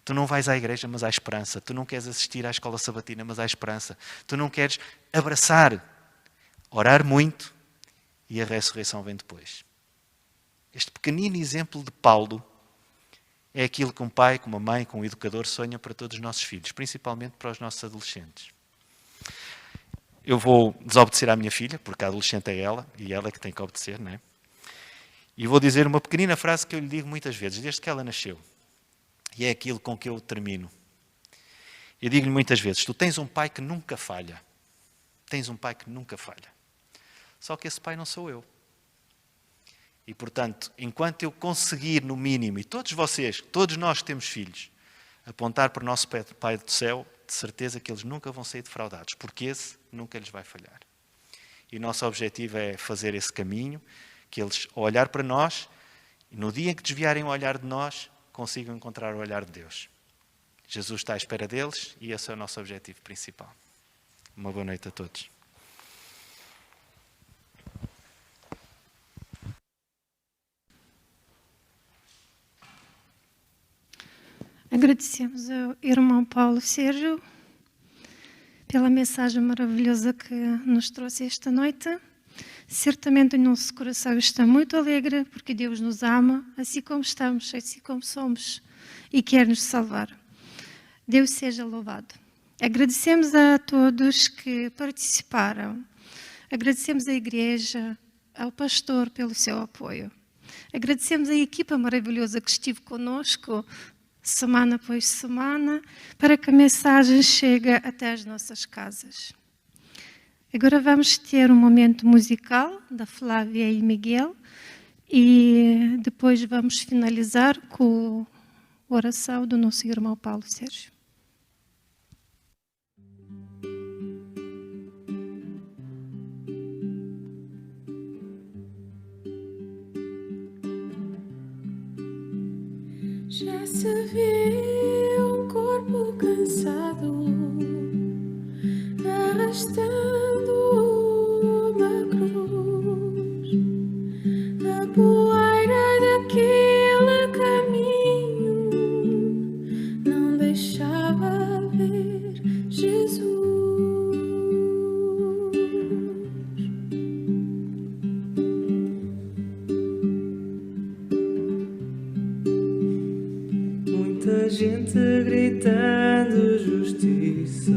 Tu não vais à igreja, mas há esperança. Tu não queres assistir à escola sabatina, mas há esperança. Tu não queres abraçar. Orar muito e a ressurreição vem depois. Este pequenino exemplo de Paulo é aquilo que um pai, que uma mãe, que um educador sonha para todos os nossos filhos, principalmente para os nossos adolescentes. Eu vou desobedecer à minha filha, porque a adolescente é ela, e ela é que tem que obedecer, não é? E vou dizer uma pequenina frase que eu lhe digo muitas vezes, desde que ela nasceu. E é aquilo com que eu termino. Eu digo-lhe muitas vezes, tu tens um pai que nunca falha. Tens um pai que nunca falha. Só que esse pai não sou eu. E, portanto, enquanto eu conseguir, no mínimo, e todos vocês, todos nós que temos filhos, apontar para o nosso Pai do céu, de certeza que eles nunca vão sair defraudados, porque esse nunca lhes vai falhar. E o nosso objetivo é fazer esse caminho, que eles, ao olhar para nós, e no dia em que desviarem o olhar de nós, consigam encontrar o olhar de Deus. Jesus está à espera deles e esse é o nosso objetivo principal. Uma boa noite a todos. Agradecemos ao irmão Paulo Sérgio pela mensagem maravilhosa que nos trouxe esta noite. Certamente o nosso coração está muito alegre porque Deus nos ama, assim como estamos, assim como somos, e quer nos salvar. Deus seja louvado. Agradecemos a todos que participaram. Agradecemos à igreja, ao pastor pelo seu apoio. Agradecemos à equipa maravilhosa que esteve conosco semana após semana, para que a mensagem chegue até as nossas casas. Agora vamos ter um momento musical da Flávia e Miguel e depois vamos finalizar com a oração do nosso irmão Paulo Sérgio. Já se vê um corpo cansado arrastando uma cruz na poeira daquele caminho, não deixava ver Jesus. Muita gente gritando justiça,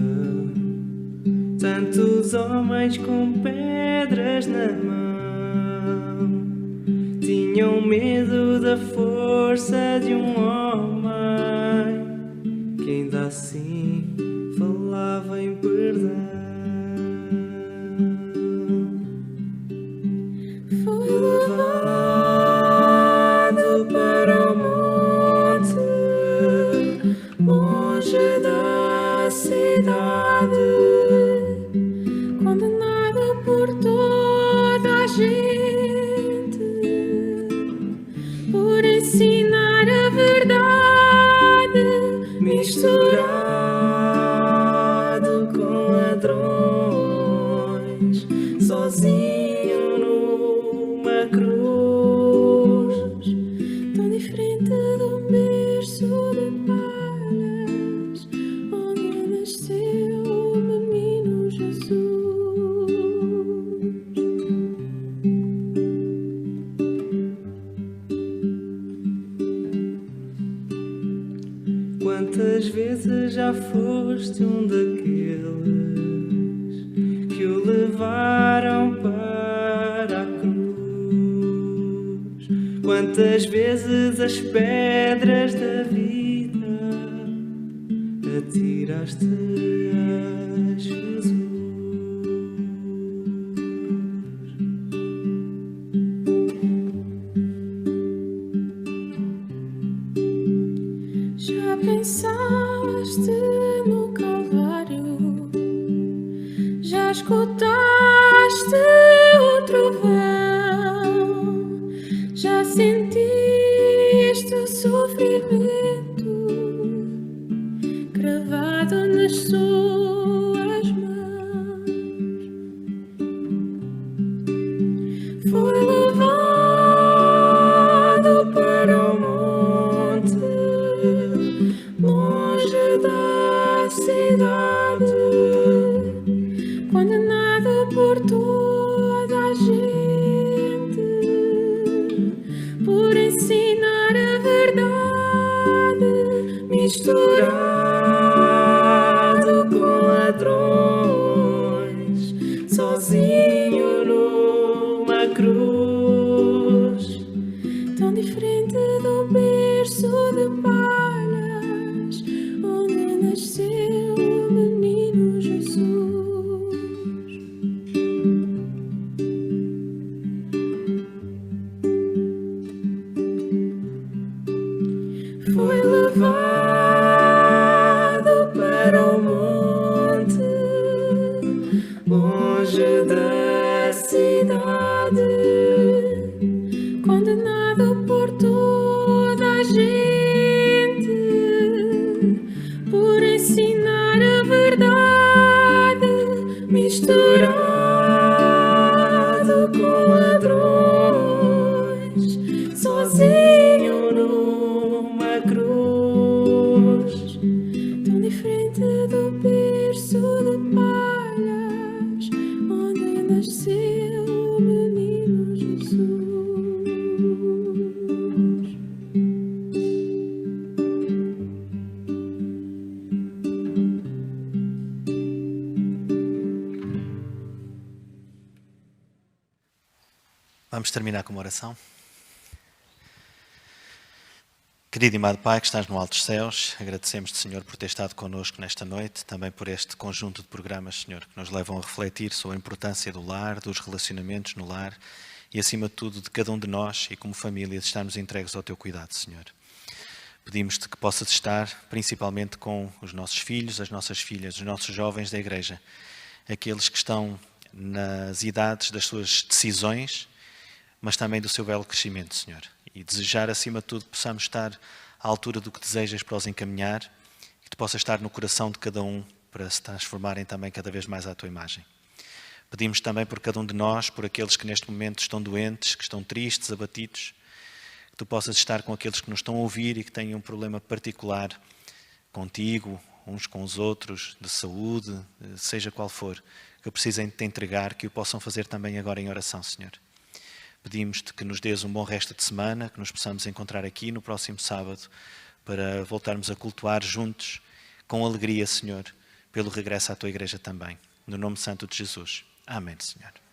tantos homens com pedras na mão, tinham medo da força de um homem que ainda assim falava em perdão. Foi levado para o monte, longe da cidade, condenado por toda a gente, por ensinar a verdade, misturado com ladrões, sozinho numa cruz, tão diferente do berço de palhas onde nasceu o menino Jesus. Quantas vezes já foste um daqueles que o levaram para a cruz? Quantas vezes as pedras da vida atiraste a Jesus? Já pensaste no Calvário? Já escutaste o trovão? Já sentiste o sofrimento cravado nas suas mãos? Foi levado para o monte, longe da cidade, condenado por toda a gente, por ensinar a verdade, misturado com ladrões, sozinho numa cruz, tão diferente do berço de palhas onde nasceu o menino Jesus. Foi levado para o monte, longe da cidade, Vamos terminar com uma oração. Querido e amado Pai, que estás no alto dos céus, agradecemos-te, Senhor, por ter estado connosco nesta noite, também por este conjunto de programas, Senhor, que nos levam a refletir sobre a importância do lar, dos relacionamentos no lar e, acima de tudo, de cada um de nós e como família, de estarmos entregues ao teu cuidado, Senhor. Pedimos-te que possas estar principalmente com os nossos filhos, as nossas filhas, os nossos jovens da Igreja, aqueles que estão nas idades das suas decisões, mas também do seu belo crescimento, Senhor. E desejar, acima de tudo, que possamos estar à altura do que desejas para os encaminhar e que tu possas estar no coração de cada um para se transformarem também cada vez mais à tua imagem. Pedimos também por cada um de nós, por aqueles que neste momento estão doentes, que estão tristes, abatidos, que tu possas estar com aqueles que nos estão a ouvir e que têm um problema particular contigo, uns com os outros, de saúde, seja qual for, que precisem te entregar, que o possam fazer também agora em oração, Senhor. Pedimos-te que nos dês um bom resto de semana, que nos possamos encontrar aqui no próximo sábado para voltarmos a cultuar juntos, com alegria, Senhor, pelo regresso à tua Igreja também. No nome santo de Jesus. Amém, Senhor.